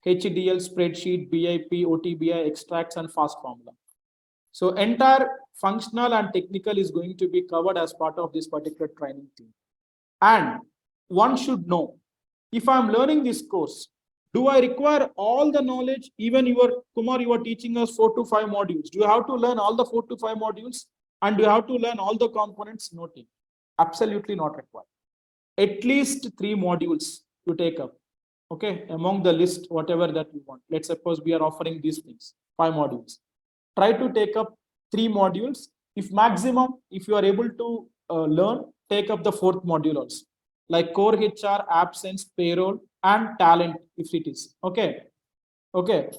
HDL, spreadsheet, BIP, OTBI, extracts, and fast formula. So entire functional and technical is going to be covered as part of this particular training team. And one should know, if I'm learning this course, do I require all the knowledge? Even Kumar, you are teaching us 4 to 5 modules. Do you have to learn all the 4 to 5 modules? And do you have to learn all the components? No, team. Absolutely not required. At least 3 modules to take up. Okay, among the list, whatever that you want. Let's suppose we are offering these things, 5 modules. Try to take up 3 modules. If maximum, if you are able to learn, take up the 4th module also, like core HR, absence, payroll, and talent, if it is. Okay. Okay.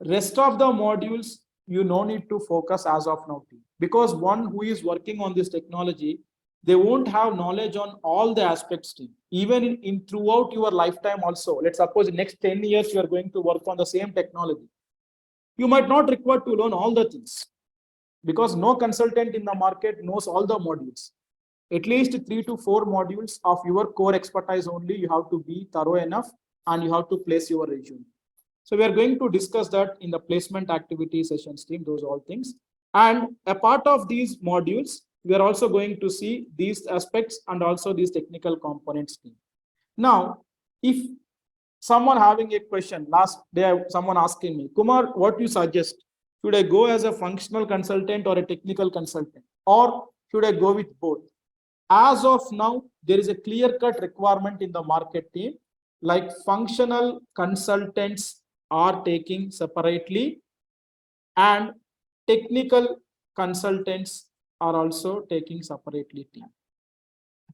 Rest of the modules, you no need to focus as of now, because one who is working on this technology, they won't have knowledge on all the aspects team. Even in throughout your lifetime also, let's suppose in next 10 years, you are going to work on the same technology. You might not require to learn all the things, because no consultant in the market knows all the modules. At least 3 to 4 modules of your core expertise only, you have to be thorough enough and you have to place your resume. So we are going to discuss that in the placement activity sessions team, those all things. And a part of these modules, we are also going to see these aspects and also these technical components team. Now, if someone having a question, last day someone asking me, Kumar, what do you suggest? Should I go as a functional consultant or a technical consultant? Or should I go with both? As of now, there is a clear-cut requirement in the market team, like functional consultants are taking separately and technical consultants are also taking separately team.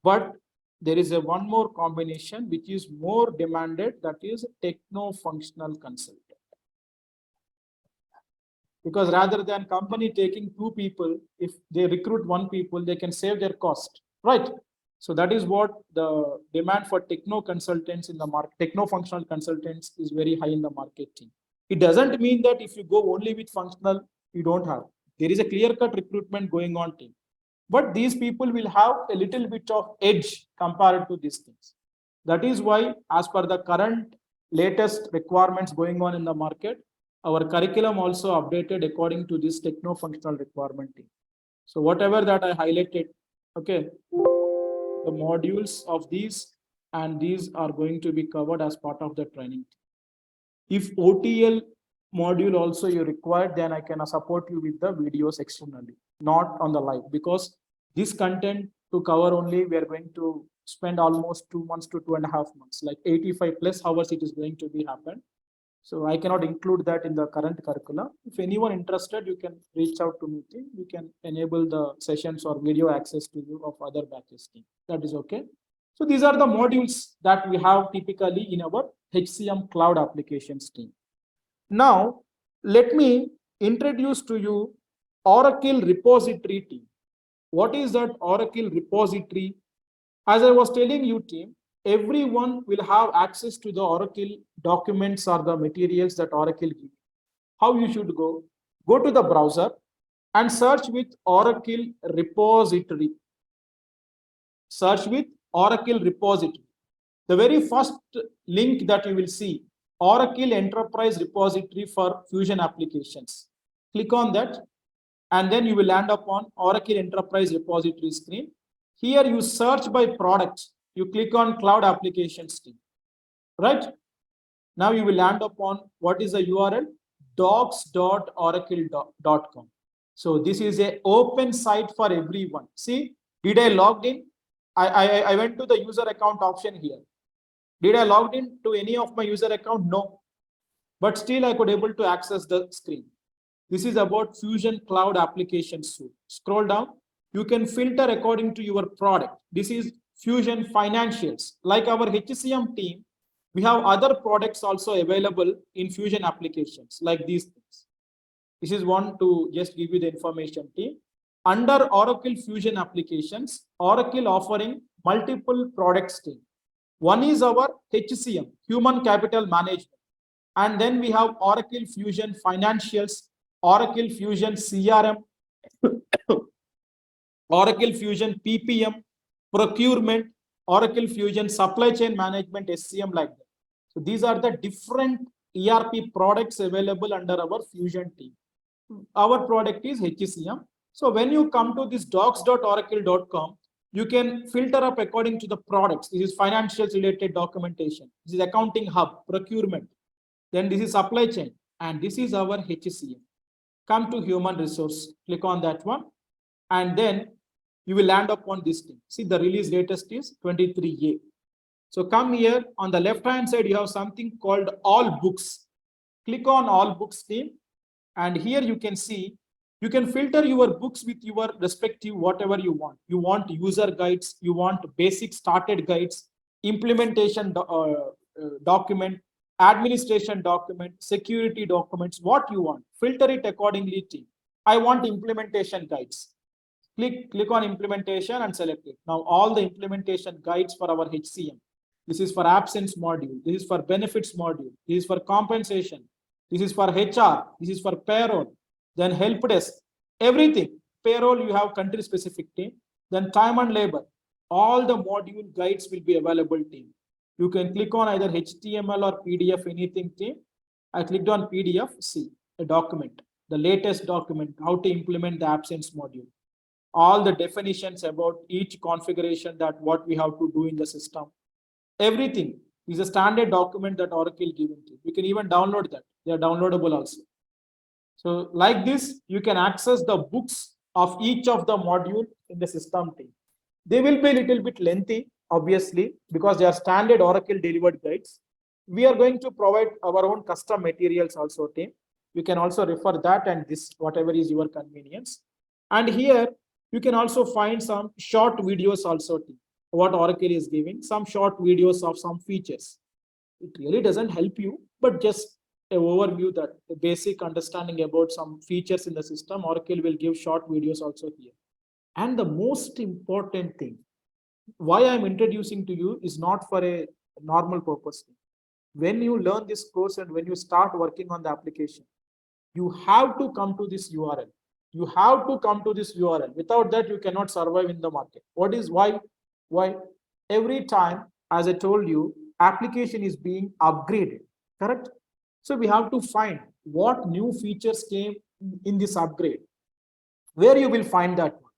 But there is a one more combination which is more demanded, that is techno-functional consultant. Because rather than company taking 2 people, if they recruit 1 people, they can save their cost, right? So that is what the demand for techno consultants in the market, techno-functional consultants is very high in the marketing. It doesn't mean that if you go only with functional, you don't have. There is a clear-cut recruitment going on team. But these people will have a little bit of edge compared to these things. That is why, as per the current latest requirements going on in the market, our curriculum also updated according to this techno-functional requirement team. So whatever that I highlighted, okay, the modules of these and these are going to be covered as part of the training. If OTL module also you require, then I can support you with the videos externally, not on the live, because this content to cover only, we are going to spend almost 2 months to 2.5 months, like 85 plus hours it is going to be happen. So I cannot include that in the current curriculum. If anyone interested, you can reach out to me. We can enable the sessions or video access to you of other batches team. That is okay. So these are the modules that we have typically in our HCM cloud applications team. Now, let me introduce to you Oracle repository team. What is that Oracle repository? As I was telling you team, everyone will have access to the Oracle documents or the materials that Oracle gives. How you should go? Go to the browser and search with Oracle repository. Search with Oracle repository. The very first link that you will see, Oracle Enterprise Repository for Fusion Applications. Click on that and then you will land up on Oracle Enterprise Repository screen. Here you search by product. You click on Cloud Applications team, right? Now you will land up on what is the URL? docs.oracle.com. So this is an open site for everyone. See, did I logged in? I went to the user account option here. Did I logged in to any of my user account? No. But still I could able to access the screen. This is about Fusion Cloud Applications Suite. Scroll down. You can filter according to your product. This is Fusion Financials. Like our HCM team, we have other products also available in Fusion applications like these things. This is one to just give you the information team. Under Oracle Fusion applications, Oracle offering multiple products team. One is our HCM, Human Capital Management. And then we have Oracle Fusion Financials, Oracle Fusion CRM, Oracle Fusion PPM, Procurement, Oracle Fusion Supply Chain Management, HCM like that. So these are the different ERP products available under our Fusion team. Our product is HCM. So when you come to this docs.oracle.com, you can filter up according to the products. This is financials related documentation. This is accounting hub, procurement. Then this is supply chain. And this is our HCM. Come to human resource, click on that one. And then you will land up on this thing. See, the release latest is 23A. So come here on the left hand side, you have something called all books. Click on all books team. And here you can see, you can filter your books with your respective whatever you want. You want user guides, you want basic started guides, implementation document, administration document, security documents, what you want. Filter it accordingly team. I want implementation guides. Click on implementation and select it. Now all the implementation guides for our HCM. This is for absence module. This is for benefits module. This is for compensation. This is for HR. This is for payroll. Then help desk. Everything. Payroll, you have country specific team. Then time and labor. All the module guides will be available team. You can click on either HTML or PDF, anything team. I clicked on PDF. See a document, the latest document, how to implement the absence module. All the definitions about each configuration that what we have to do in the system. Everything is a standard document that Oracle given to you. You can even download that. They are downloadable also. So like this, you can access the books of each of the module in the system team. They will be a little bit lengthy, obviously, because they are standard Oracle delivered guides. We are going to provide our own custom materials also, team. You can also refer that and this, whatever is your convenience. And here, you can also find some short videos also, team. What Oracle is giving, some short videos of some features. It really doesn't help you, but just an overview, that the basic understanding about some features in the system, Oracle will give short videos also here. And the most important thing, why I'm introducing to you is not for a normal purpose. When you learn this course and when you start working on the application, you have to come to this URL. You have to come to this URL. Without that, you cannot survive in the market. What is why? Why? Every time, as I told you, application is being upgraded, correct? So we have to find what new features came in this upgrade. Where you will find that one?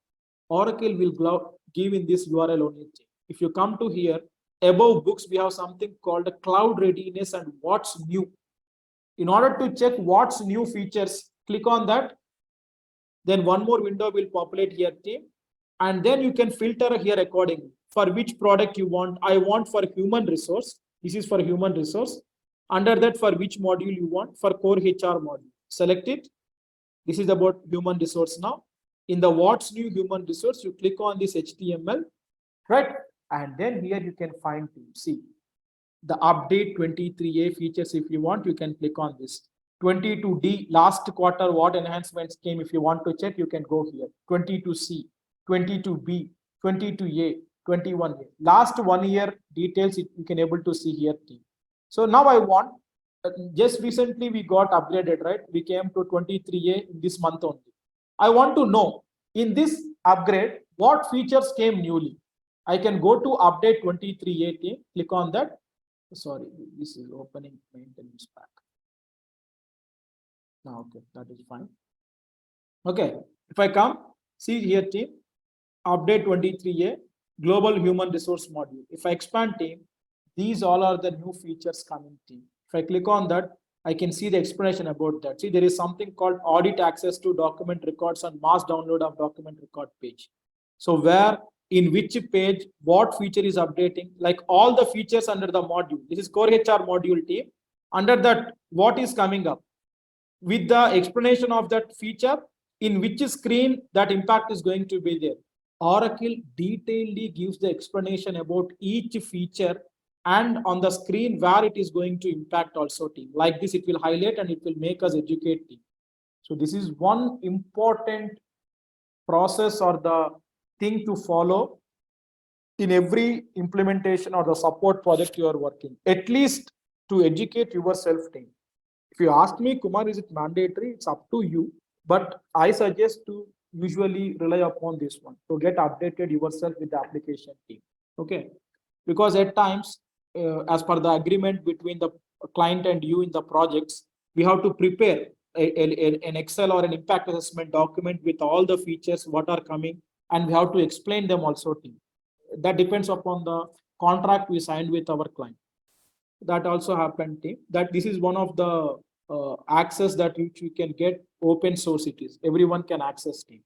Oracle will give in this URL only. If you come to here, above books, we have something called a cloud readiness and what's new. In order to check what's new features, click on that. Then one more window will populate here, team. And then you can filter here accordingly for which product you want. I want for human resource. This is for human resource. Under that, for which module you want, for core HR module. Select it. This is about human resource now. In the what's new human resource, you click on this HTML, right? And then here you can find, see, the update 23A features. If you want, you can click on this. 22D, last quarter, what enhancements came? If you want to check, you can go here. 22C, 22B, 22A, 21A. Last 1 year details, you can able to see here. So now I want, just recently we got upgraded, right? We came to 23A in this month only. I want to know in this upgrade, what features came newly. I can go to update 23A team, click on that. Sorry, this is opening maintenance pack. Now, okay, that is fine. Okay, if I come, see here team, update 23A, global human resource module. If I expand team, these all are the new features coming team. If I click on that, I can see the explanation about that. See, there is something called audit access to document records and mass download of document record page. So where, in which page, what feature is updating, like all the features under the module. This is core HR module team. Under that, what is coming up? With the explanation of that feature, in which screen that impact is going to be there. Oracle detailedly gives the explanation about each feature and on the screen where it is going to impact also team. Like this, it will highlight and it will make us educate team. So this is one important process or the thing to follow in every implementation or the support project you are working, at least to educate yourself team. If you ask me, Kumar, is it mandatory? It's up to you, but I suggest to usually rely upon this one to get updated yourself with the application team. Okay, because at times, as per the agreement between the client and you in the projects, we have to prepare an Excel or an impact assessment document with all the features what are coming, and we have to explain them also team. That depends upon the contract we signed with our client. That also happened team. That this is one of the access that you can get open source. It is everyone can access team.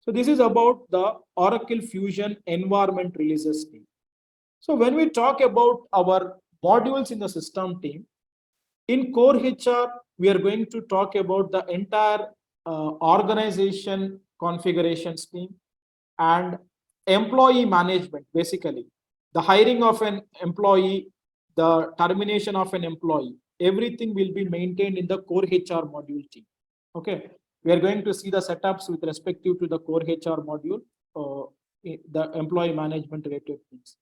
So this is about the Oracle Fusion environment releases team. So when we talk about our modules in the system team, in core HR, we are going to talk about the entire organization configuration scheme and employee management, basically the hiring of an employee, the termination of an employee, everything will be maintained in the core HR module team. Okay, we are going to see the setups with respect to the core HR module, the employee management related things.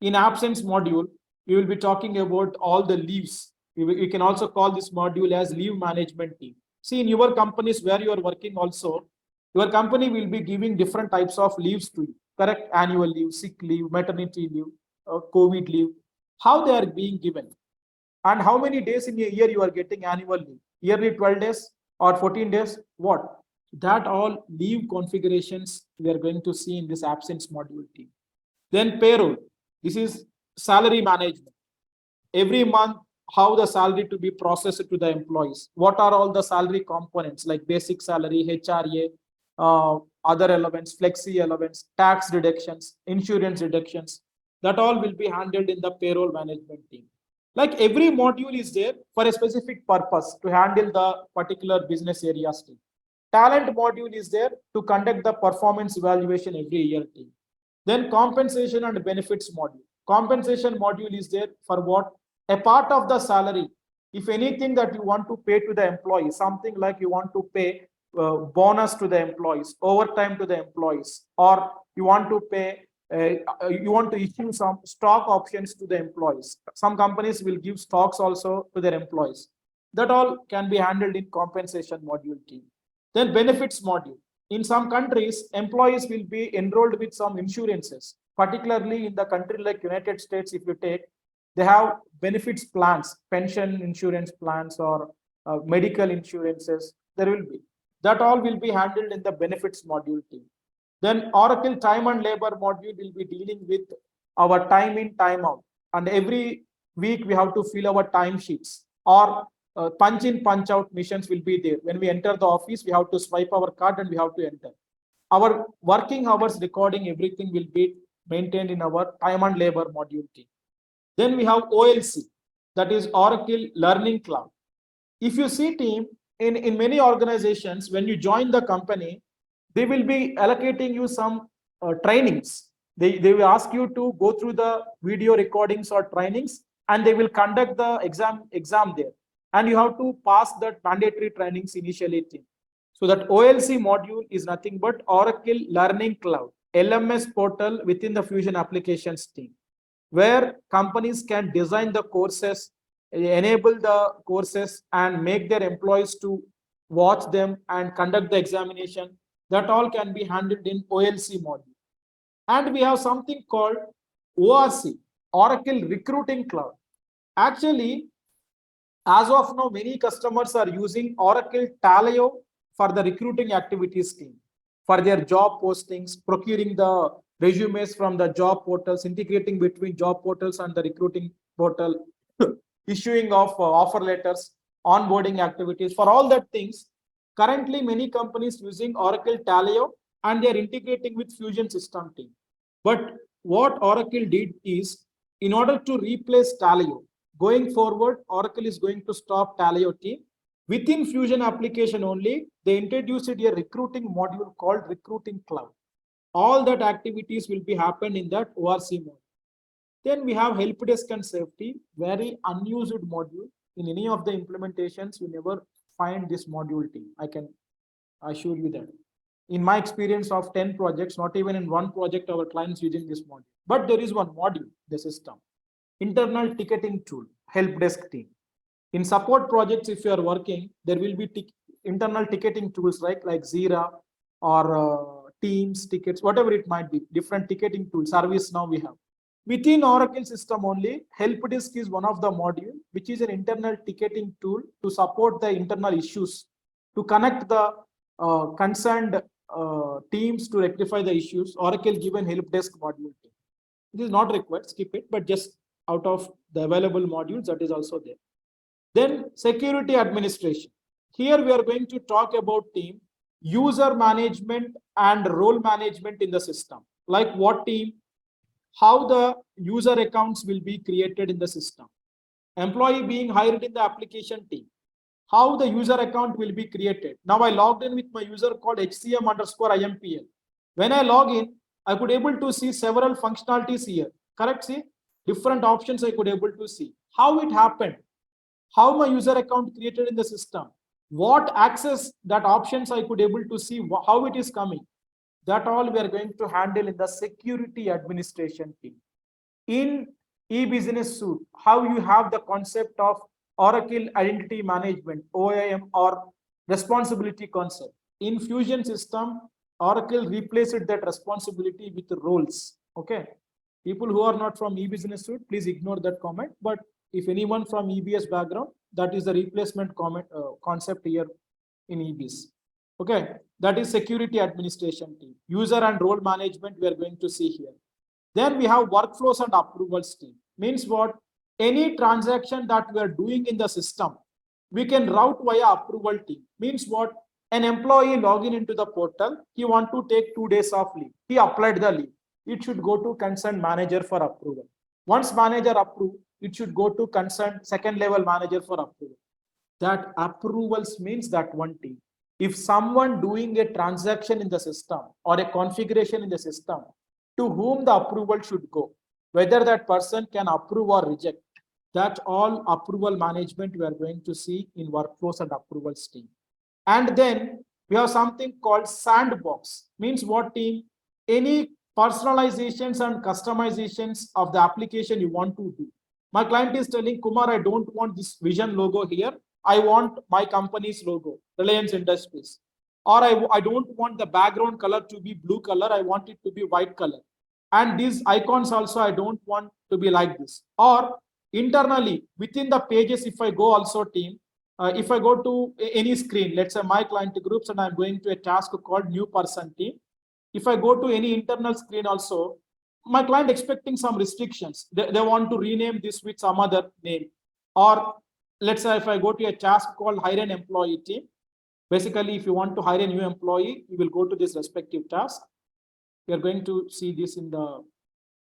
In absence module, we will be talking about all the leaves. You can also call this module as leave management team. See, in your companies where you are working also, your company will be giving different types of leaves to you, correct? Annual leave, sick leave, maternity leave, COVID leave, how they are being given, and how many days in a year you are getting annual leave, yearly 12 days or 14 days, what? That all leave configurations we are going to see in this absence module team. Then payroll, this is salary management. Every month, how the salary to be processed to the employees. What are all the salary components like basic salary, HRA, other elements, flexi elements, tax deductions, insurance deductions. That all will be handled in the payroll management team. Like every module is there for a specific purpose to handle the particular business areas team. Talent module is there to conduct the performance evaluation every year team. Then compensation and benefits module. Compensation module is there for what? A part of the salary. If anything that you want to pay to the employee, something like you want to pay bonus to the employees, overtime to the employees, or you want to pay, you want to issue some stock options to the employees. Some companies will give stocks also to their employees. That all can be handled in compensation module team. Then benefits module. In some countries, employees will be enrolled with some insurances, particularly in the country like United States. If you take, they have benefits plans, pension insurance plans, or medical insurances. There will be. That all will be handled in the benefits module team. Then Oracle time and labor module will be dealing with our time in, time out. And every week we have to fill our time sheets, or punch in, punch out missions will be there. When we enter the office, we have to swipe our card and we have to enter. Our working hours recording, everything will be maintained in our time and labor module team. Then we have OLC, that is Oracle Learning Cloud. If you see team, in many organizations, when you join the company, they will be allocating you some trainings. They will ask you to go through the video recordings or trainings, and they will conduct the exam there. And you have to pass that mandatory trainings initially team. So that OLC module is nothing but Oracle Learning Cloud, LMS portal within the Fusion applications team, where companies can design the courses, enable the courses, and make their employees to watch them and conduct the examination. That all can be handled in OLC module. And we have something called ORC, Oracle Recruiting Cloud. Actually, as of now, many customers are using Oracle Taleo for the recruiting activities team, for their job postings, procuring the resumes from the job portals, integrating between job portals and the recruiting portal, issuing of offer letters, onboarding activities. For all that things, currently many companies using Oracle Taleo, and they are integrating with Fusion system team. But what Oracle did is, in order to replace Taleo, going forward, Oracle is going to stop Taleo team. Within Fusion application only, they introduced a recruiting module called Recruiting Cloud. All that activities will be happen in that ORC mode. Then we have help desk and safety, very unused module. In any of the implementations, you never find this module team. I can assure you that. In my experience of 10 projects, not even in one project our clients using this module. But there is one module, the system. Internal ticketing tool, help desk team. In support projects, if you are working, there will be internal ticketing tools like Zira or Teams tickets, whatever it might be, different ticketing tools. Service now we have. Within Oracle system only, help desk is one of the module, which is an internal ticketing tool to support the internal issues, to connect the concerned teams to rectify the issues. Oracle given help desk module. It is not required, skip it, but just out of the available modules, that is also there. Then security administration. Here we are going to talk about team, user management and role management in the system. Like what team, how the user accounts will be created in the system. Employee being hired in the application team, how the user account will be created. Now I logged in with my user called HCM_IMPL. When I log in, I could able to see several functionalities here. Correct? See, different options I could able to see. How it happened, how my user account created in the system, what access that options I could able to see, how it is coming. That all we are going to handle in the security administration team. In e-business suite, how you have the concept of Oracle Identity Management, OIM, or responsibility concept. In Fusion system, Oracle replaced that responsibility with roles. Okay. People who are not from e-business suite, please ignore that comment. But if anyone from EBS background, that is the replacement comment concept here in EBS. Okay, that is security administration team. User and role management we are going to see here. Then we have workflows and approvals team. Means what? any transaction that we are doing in the system, we can route via approval team. Means what? An employee login into the portal, he want to take 2 days of leave. He applied the leave. It should go to concerned manager for approval. Once manager approve, it should go to concerned second level manager for approval. That approvals means that one team. If someone doing a transaction in the system or a configuration in the system, to whom the approval should go, whether that person can approve or reject, that all approval management we are going to see in workflows and approvals team. And then we have something called sandbox. Means what team? Any personalizations and customizations of the application you want to do. My client is telling, Kumar, I don't want this vision logo here. I want my company's logo, Reliance Industries. Or I don't want the background color to be blue color. I want it to be white color. And these icons also, I don't want to be like this. Or internally, within the pages, if I go also team, if I go to any screen, let's say my client groups, and I'm going to a task called new person team. If I go to any internal screen also, my client expecting some restrictions. They want to rename this with some other name. Or let's say if I go to a task called hire an employee team, basically if you want to hire a new employee, you will go to this respective task. We are going to see this in the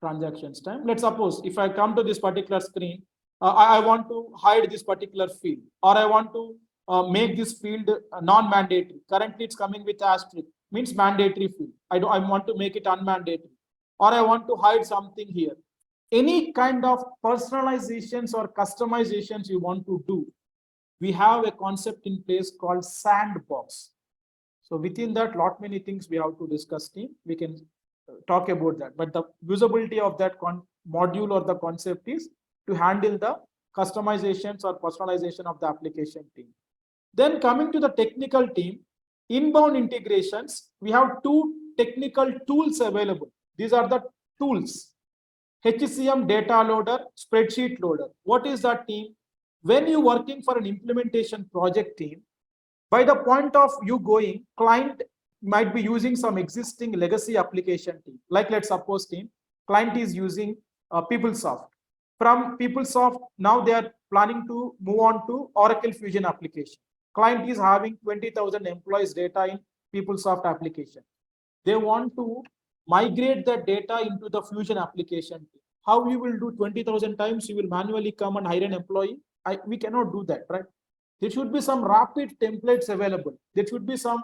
transactions time. Let's suppose if I come to this particular screen, I want to hide this particular field, or I want to make this field non-mandatory. Currently it's coming with asterisk, means mandatory field. I want to make it unmandatory, or I want to hide something here. Any kind of personalizations or customizations you want to do, we have a concept in place called sandbox. So within that, lot many things we have to discuss team. We can talk about that, but the usability of that module or the concept is to handle the customizations or personalization of the application team. Then coming to the technical team, inbound integrations, we have 2 technical tools available. These are the tools: HCM data loader, spreadsheet loader. What is that team? When you're working for an implementation project team, by the point of you going, client might be using some existing legacy application team. Like let's suppose team, client is using PeopleSoft. From PeopleSoft, now they are planning to move on to Oracle Fusion application. Client is having 20,000 employees data in PeopleSoft application. They want to migrate the data into the Fusion application. How you will do 20,000 times? You will manually come and hire an employee. We cannot do that, right? There should be some rapid templates available. There should be some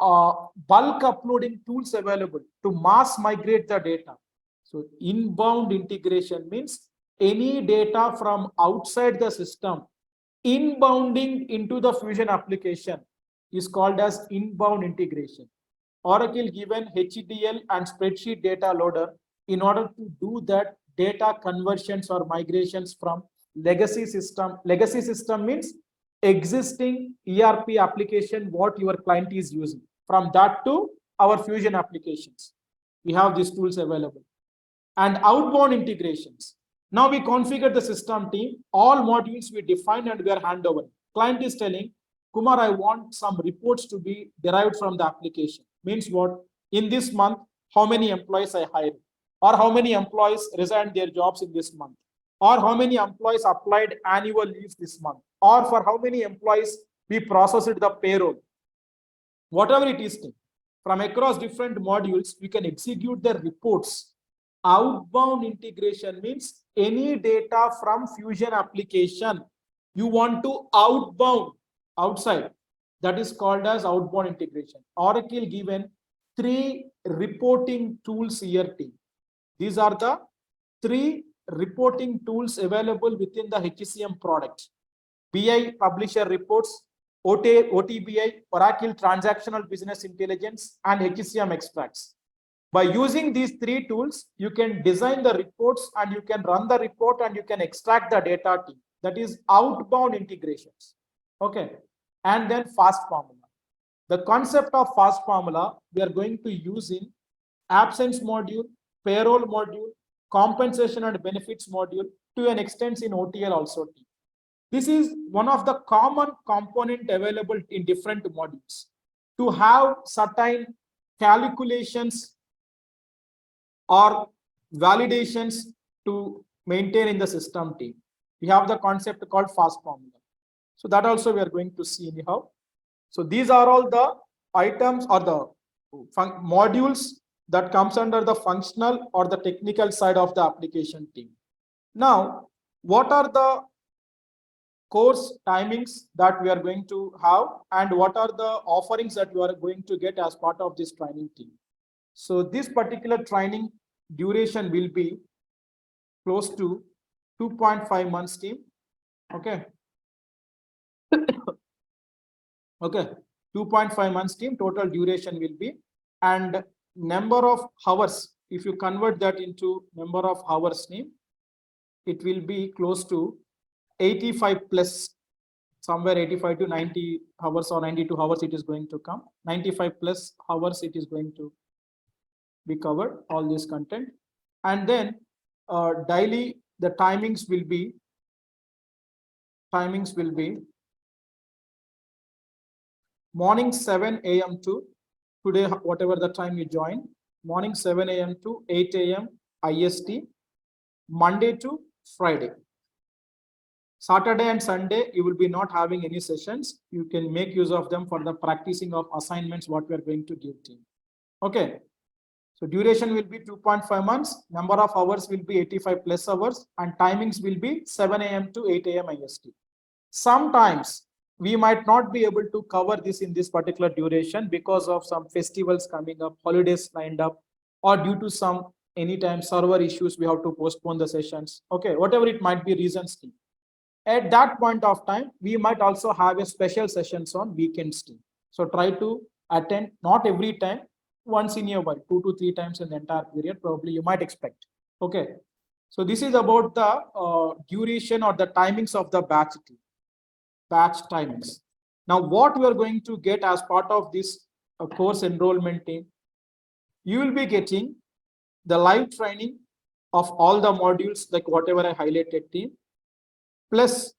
bulk uploading tools available to mass migrate the data. So inbound integration means any data from outside the system inbounding into the Fusion application is called as inbound integration. Oracle given HDL and spreadsheet data loader in order to do that data conversions or migrations from legacy system. Legacy system means existing ERP application what your client is using. From that to our Fusion applications, we have these tools available. And outbound integrations. Now we configure the system team, all modules we define and we are handovering. Client is telling, Kumar, I want some reports to be derived from the application. Means what? In this month, how many employees I hired, or how many employees resigned their jobs in this month, or how many employees applied annual leaves this month, or for how many employees we processed the payroll. Whatever it is, from across different modules, we can execute the reports. Outbound integration means any data from Fusion application you want to outbound outside. That is called as outbound integration. Oracle given 3 reporting tools here. These are the 3 reporting tools available within the HCM product: BI Publisher Reports, OTBI, Oracle Transactional Business Intelligence, and HCM Extracts. By using these 3 tools, you can design the reports and you can run the report and you can extract the data. That is outbound integrations. Okay. And then fast formula. The concept of fast formula we are going to use in absence module, payroll module, compensation and benefits module, to an extent in OTL also. This is one of the common component available in different modules to have certain calculations or validations to maintain in the system team. We have the concept called fast formula. So that also we are going to see anyhow. So these are all the items or the modules that comes under the functional or the technical side of the application team. Now, what are the course timings that we are going to have, and what are the offerings that you are going to get as part of this training team? So this particular training duration will be close to 2.5 months team. Okay. Okay. 2.5 months team total duration will be, and number of hours, if you convert that into number of hours team, it will be close to 85 plus, somewhere 85 to 90 hours or 92 hours it is going to come. 95 plus hours it is going to be covered, all this content. And then daily the timings will be morning 7 a.m. to today, whatever the time you join, morning 7 a.m. to 8 a.m. IST, Monday to Friday. Saturday and Sunday, you will be not having any sessions. You can make use of them for the practicing of assignments, what we are going to give to you. Okay. So duration will be 2.5 months. Number of hours will be 85 plus hours, and timings will be 7 a.m. to 8 a.m. IST. Sometimes we might not be able to cover this in this particular duration because of some festivals coming up, holidays lined up, or due to some anytime server issues, we have to postpone the sessions. Okay, whatever it might be reasons. At that point of time, we might also have a special sessions on weekends team. So try to attend, not every time, once in a while, 2 to 3 times in the entire period, probably you might expect. Okay. So this is about the duration or the timings of the batch team. Batch timings. Now, what we are going to get as part of this course enrollment team, you will be getting the live training of all the modules, like whatever I highlighted team, plus,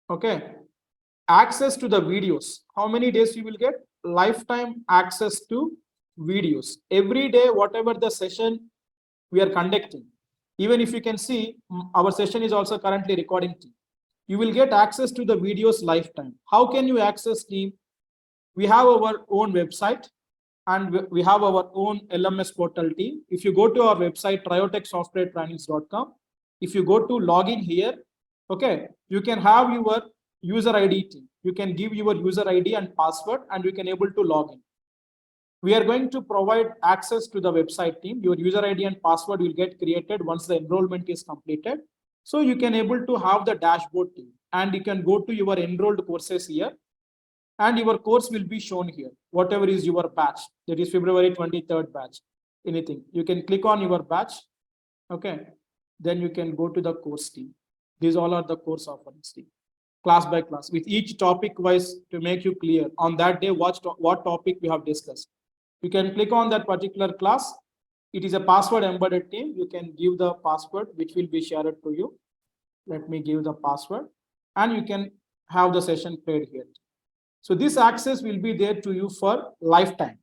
okay, access to the videos. How many days you will get? Lifetime access to videos. Every day, whatever the session we are conducting, even if you can see, our session is also currently recording team. You will get access to the videos lifetime. How can you access team? We have our own website and we have our own LMS portal team. If you go to our website, TrioTechSoftwareTrainings.com, if you go to login here, okay, you can have your user ID team. You can give your user ID and password and you can able to log in. We are going to provide access to the website team. Your user ID and password will get created once the enrollment is completed. So you can able to have the dashboard team, and you can go to your enrolled courses here and your course will be shown here. Whatever is your batch, that is February 23rd batch, anything. You can click on your batch. Okay. Then you can go to the course team. These all are the course offerings team. Class by class with each topic wise to make you clear on that day what topic we have discussed. You can click on that particular class. It is a password embedded team. You can give the password which will be shared to you. Let me give the password and you can have the session played here. So this access will be there to you for lifetime.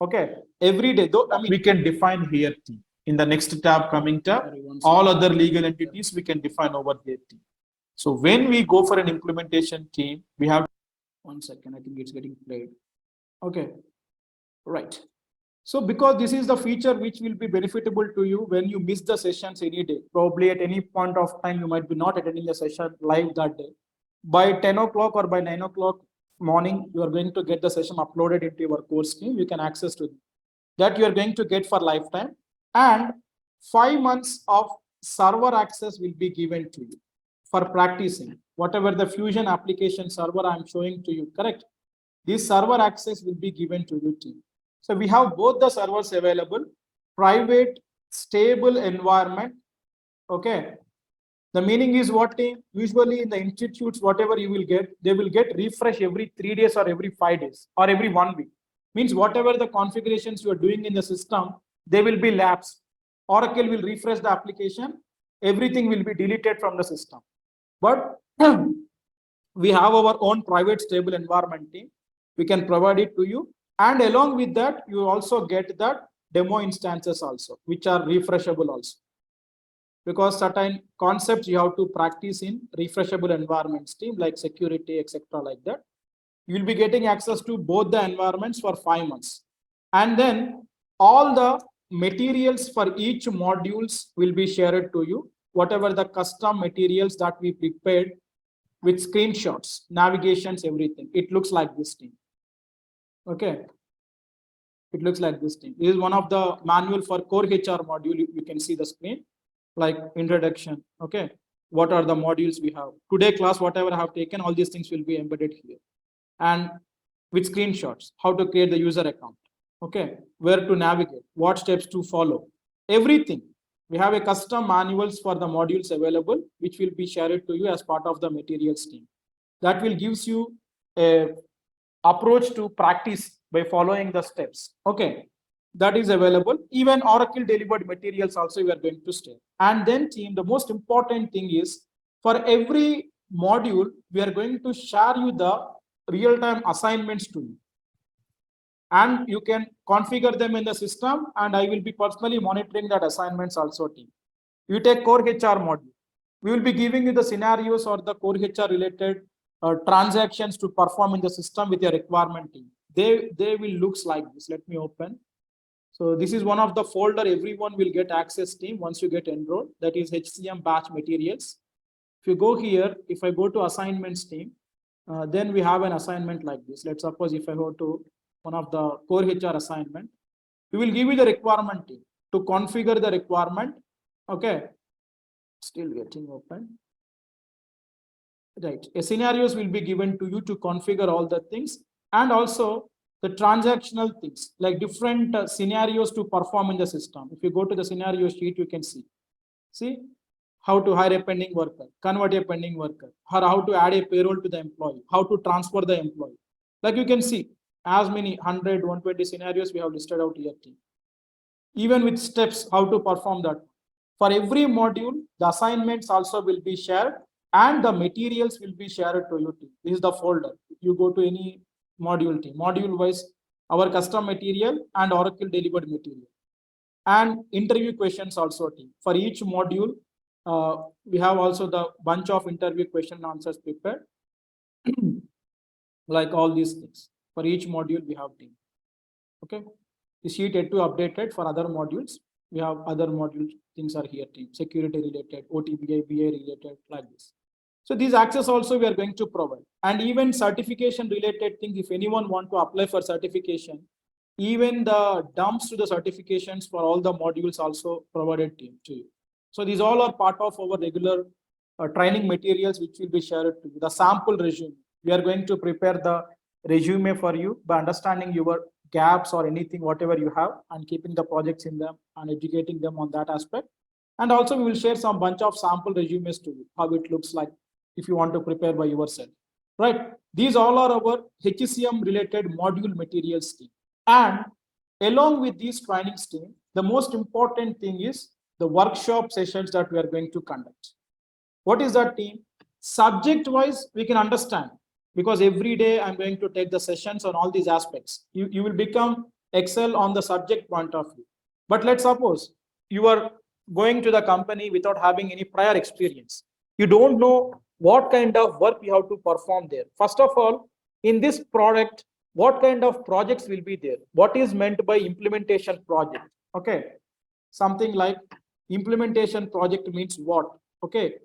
Okay. Every day, though, I mean, we can define here team. In the next tab, coming tab, all other legal entities we can define over there team. So when we go for an implementation team, we have 1 second. I think it's getting played. Okay. Right. So because this is the feature which will be benefitable to you when you miss the sessions any day, probably at any point of time, you might be not attending the session live that day. By 10 o'clock or by 9 o'clock morning, you are going to get the session uploaded into your course team. You can access to that. You are going to get for lifetime, and 5 months of server access will be given to you for practicing whatever the Fusion application server I'm showing to you, correct? This server access will be given to you team. So we have both the servers available, private, stable environment. Okay. The meaning is what team? Usually in the institutes, whatever you will get, they will get refresh every 3 days or every 5 days or every 1 week. Means whatever the configurations you are doing in the system, they will be lapsed. Oracle will refresh the application. Everything will be deleted from the system. But we have our own private stable environment team. We can provide it to you. And along with that, you also get the demo instances also, which are refreshable also. because certain concepts you have to practice in refreshable environments team like security, etc. like that. You will be getting access to both the environments for 5 months. And then all the materials for each modules will be shared to you, whatever the custom materials that we prepared with screenshots, navigations, everything. It looks like this team. Okay. It looks like this thing. This is one of the manual for core HR module. You can see the screen, like introduction. Okay. What are the modules we have? Today class, whatever I have taken, all these things will be embedded here. And with screenshots, how to create the user account. Okay. Where to navigate, what steps to follow, everything. We have a custom manuals for the modules available, which will be shared to you as part of the materials team. That will gives you a approach to practice by following the steps. Okay, that is available. Even Oracle delivered materials also we are going to stay. And then team, the most important thing is for every module, we are going to share you the real-time assignments to you. And you can configure them in the system, and I will be personally monitoring that assignments also team. You take core HR module. We will be giving you the scenarios or the core HR related transactions to perform in the system with your requirement team. They will looks like this. Let me open. So this is one of the folder everyone will get access team once you get enrolled. That is HCM batch materials. If you go here, if I go to assignments team, then we have an assignment like this. Let's suppose if I go to one of the core HR assignment, we will give you the requirement team to configure the requirement. Okay, still getting open. Right, a scenarios will be given to you to configure all the things, and also the transactional things like different scenarios to perform in the system. If you go to the scenario sheet, you can see how to hire a pending worker, convert a pending worker, or how to add a payroll to the employee, how to transfer the employee. Like you can see as many 100, 120 scenarios we have listed out here. Even with steps how to perform that. For every module, the assignments also will be shared and the materials will be shared to you. This is the folder. If you go to any module team, module wise, our custom material and Oracle delivered material. And interview questions also team. For each module, we have also the bunch of interview question answers prepared. Like all these things. For each module, we have team. Okay. The sheet yet to updated for other modules. We have other module things are here team. Security related, OTBA, BA related, like this. So these access also we are going to provide. And even certification related things, if anyone want to apply for certification, even the dumps to the certifications for all the modules also provided to you. So these all are part of our regular training materials which will be shared to you. The sample resume, we are going to prepare the resume for you by understanding your gaps or anything, whatever you have, and keeping the projects in them and educating them on that aspect. And also we will share some bunch of sample resumes to you, how it looks like if you want to prepare by yourself, right? These all are our HCM related module materials team. And along with these trainings team, the most important thing is the workshop sessions that we are going to conduct. What is that team? Subject wise, we can understand, because every day I'm going to take the sessions on all these aspects. You will become excel on the subject point of view. But let's suppose you are going to the company without having any prior experience. You don't know what kind of work you have to perform there. First of all, in this product, what kind of projects will be there? What is meant by implementation project? Okay, something like implementation project means what? Okay,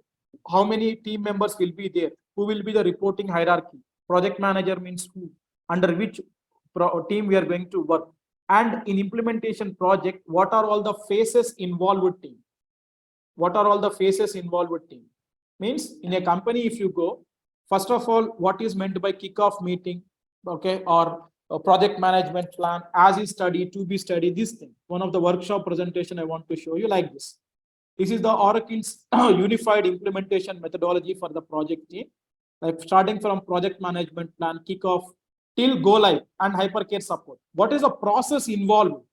how many team members will be there? Who will be the reporting hierarchy? Project manager means who? Under which team we are going to work? And in implementation project, what are all the phases involved with team? What are all the phases involved with team? Means in a company, if you go, first of all, what is meant by kickoff meeting, okay, or a project management plan, as is study, to be studied, this thing. One of the workshop presentation I want to show you like this. This is the Oracle's unified implementation methodology for the project team, like starting from project management plan, kickoff, till go live and hypercare support. What is the process involved?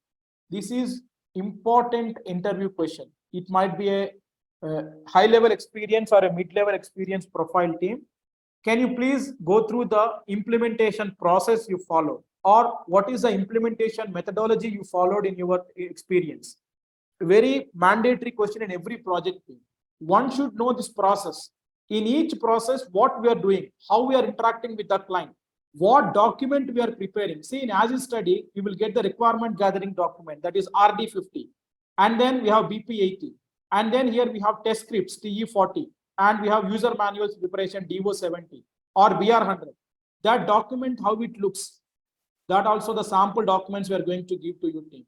This is important interview question. It might be a high level experience or a mid level experience profile team. Can you please go through the implementation process you follow, or what is the implementation methodology you followed in your experience? very mandatory question in every project team. One should know this process. In each process, what we are doing, how we are interacting with the client, what document we are preparing. See, in as you study, you will get the requirement gathering document, that is RD50. And then we have BP80. And then here we have test scripts, TE40. And we have user manuals preparation, DO70 or BR100. That document, how it looks, that also the sample documents we are going to give to your team.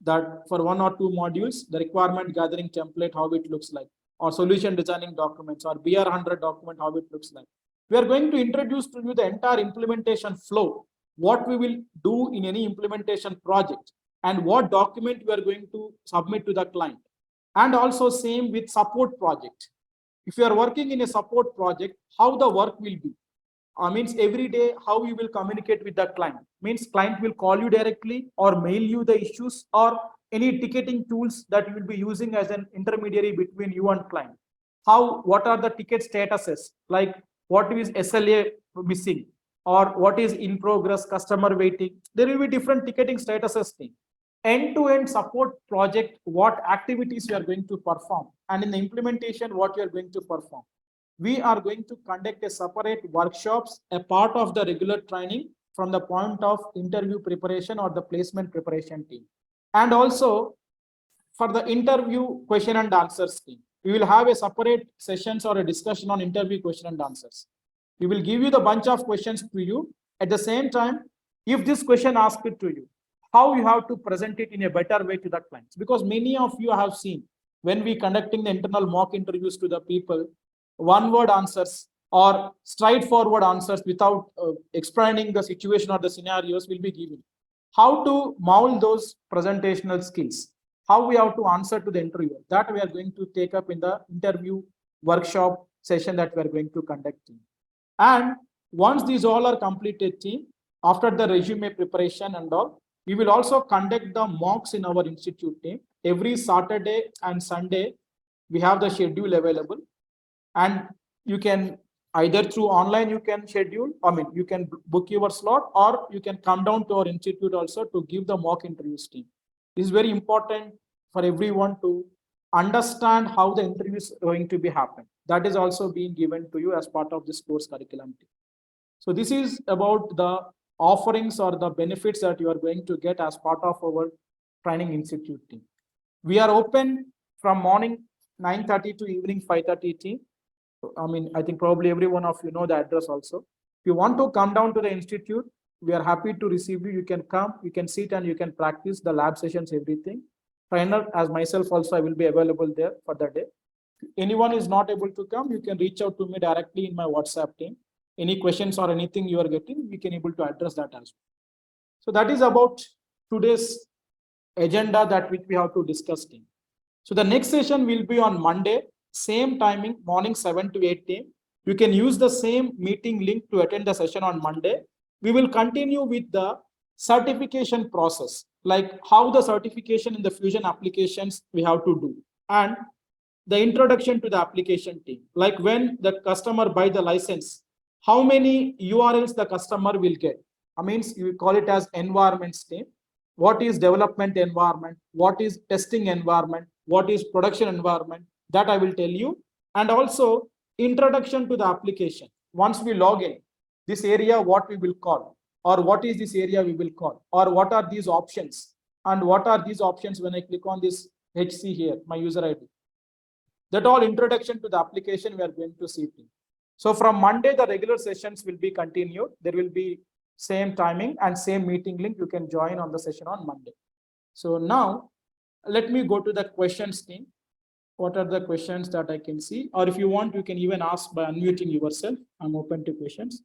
That for one or two modules, the requirement gathering template, how it looks like, or solution designing documents, or BR100 document, how it looks like. We are going to introduce to you the entire implementation flow, what we will do in any implementation project, and what document we are going to submit to the client. And also same with support project. If you are working in a support project, how the work will be. Means every day how you will communicate with the client. Means client will call you directly or mail you the issues, or any ticketing tools that you will be using as an intermediary between you and client. What are the ticket statuses, like what is SLA missing, or what is in progress, customer waiting. There will be different ticketing statuses thing. End-to-end support project, what activities you are going to perform, and in the implementation, what you are going to perform. We are going to conduct a separate workshops, a part of the regular training from the point of interview preparation or the placement preparation team. And also for the interview question and answers team, we will have a separate sessions or a discussion on interview question and answers. We will give you the bunch of questions to you. At the same time, if this question asked it to you, how you have to present it in a better way to the clients. Because many of you have seen when we conducting the internal mock interviews to the people, one-word answers or straightforward answers without explaining the situation or the scenarios will be given. How to mold those presentational skills, how we have to answer to the interviewer, that we are going to take up in the interview workshop session that we are going to conduct. And once these all are completed, team, after the resume preparation and all, we will also conduct the mocks in our institute team. Every Saturday and Sunday, we have the schedule available. And you can either through online, you can schedule, you can book your slot, or you can come down to our institute also to give the mock interviews team. This is very important for everyone to understand how the interview is going to be happen. That is also being given to you as part of this course curriculum team. So this is about the offerings or the benefits that you are going to get as part of our training institute team. We are open from morning 9:30 to evening 5:30 team. I think probably every one of you know the address also. If you want to come down to the institute, we are happy to receive you. You can come, you can sit and you can practice the lab sessions, everything. Trainer as myself also, I will be available there for the day. If anyone is not able to come, you can reach out to me directly in my WhatsApp team. Any questions or anything you are getting, we can able to address that as well. So that is about today's agenda that which we have to discuss. Team. So the next session will be on Monday, same timing, morning 7 to 8 a.m. You can use the same meeting link to attend the session on Monday. We will continue with the certification process, like how the certification in the Fusion applications we have to do, and the introduction to the application team, like when the customer buy the license, how many URLs the customer will get. You call it as environments team. What is development environment? What is testing environment? What is production environment? That I will tell you. And also introduction to the application. Once we log in, this area what we will call, or what is this area we will call, or what are these options, and what are these options when I click on this HC here, my user ID. That all introduction to the application we are going to see. So from Monday, the regular sessions will be continued. There will be same timing and same meeting link. You can join on the session on Monday. So now let me go to the questions team. What are the questions that I can see? Or if you want, you can even ask by unmuting yourself. I'm open to questions.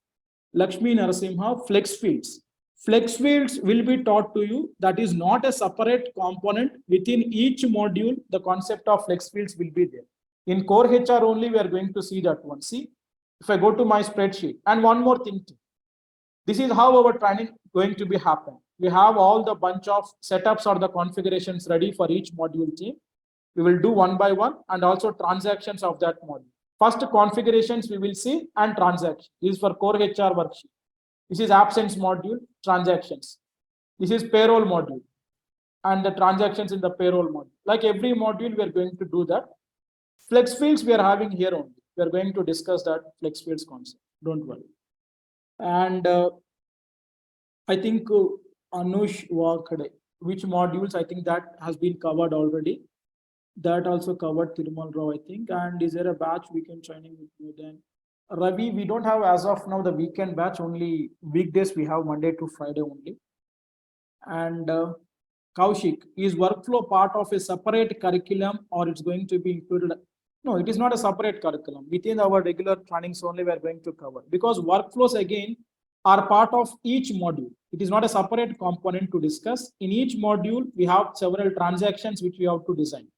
Lakshmi Narasimha, flex fields. Flex fields will be taught to you. That is not a separate component. Within each module, the concept of flex fields will be there. In core HR only, we are going to see that one. See, if I go to my spreadsheet, and one more thing too. This is how our training going to be happen. We have all the bunch of setups or the configurations ready for each module team. We will do one by one, and also transactions of that module. First configurations we will see, and transaction. This is for core HR worksheet. This is absence module, transactions. This is payroll module. and the transactions in the payroll module. Like every module, we are going to do that. Flex fields we are having here only. We are going to discuss that flex fields concept. Don't worry. And I think Anush worked which modules. I think that has been covered already. That also covered Thirumal Rao, I think. And is there a batch weekend training with you then? Ravi, we don't have as of now the weekend batch, only weekdays we have Monday to Friday only. And Kaushik, is workflow part of a separate curriculum or it's going to be included? No, it is not a separate curriculum. Within our regular trainings only we are going to cover, because workflows again are part of each module. It is not a separate component to discuss. In each module, we have several transactions which we have to design.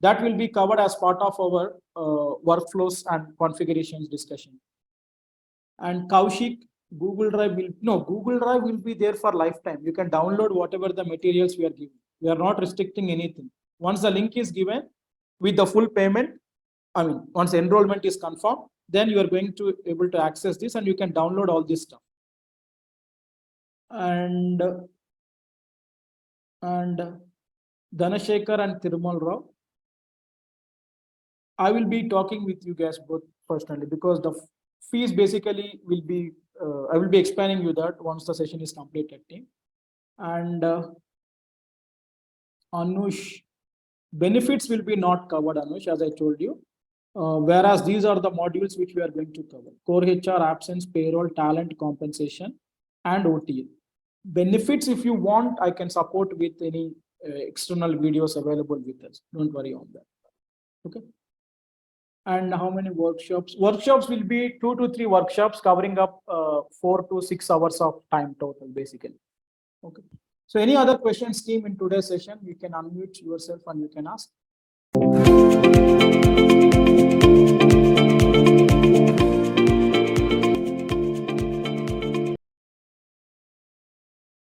That will be covered as part of our workflows and configurations discussion. And Kaushik, Google Drive will be there for lifetime. You can download whatever the materials we are giving. We are not restricting anything. Once the link is given with the full payment, once enrollment is confirmed, then you are going to able to access this and you can download all this stuff. And Dhanashekar and Thirumal Rao, I will be talking with you guys both personally, because the fees basically will be, I will be explaining you that once the session is completed, team. And Anush, benefits will be not covered, Anush, as I told you. Whereas these are the modules which we are going to cover: core HR, absence, payroll, talent compensation, and OTA. Benefits, if you want, I can support with any external videos available with us. Don't worry on that. Okay. And how many workshops? Workshops will be 2 to 3 workshops covering up 4 to 6 hours of time total, basically. Okay. So any other questions, team, in today's session, you can unmute yourself and you can ask.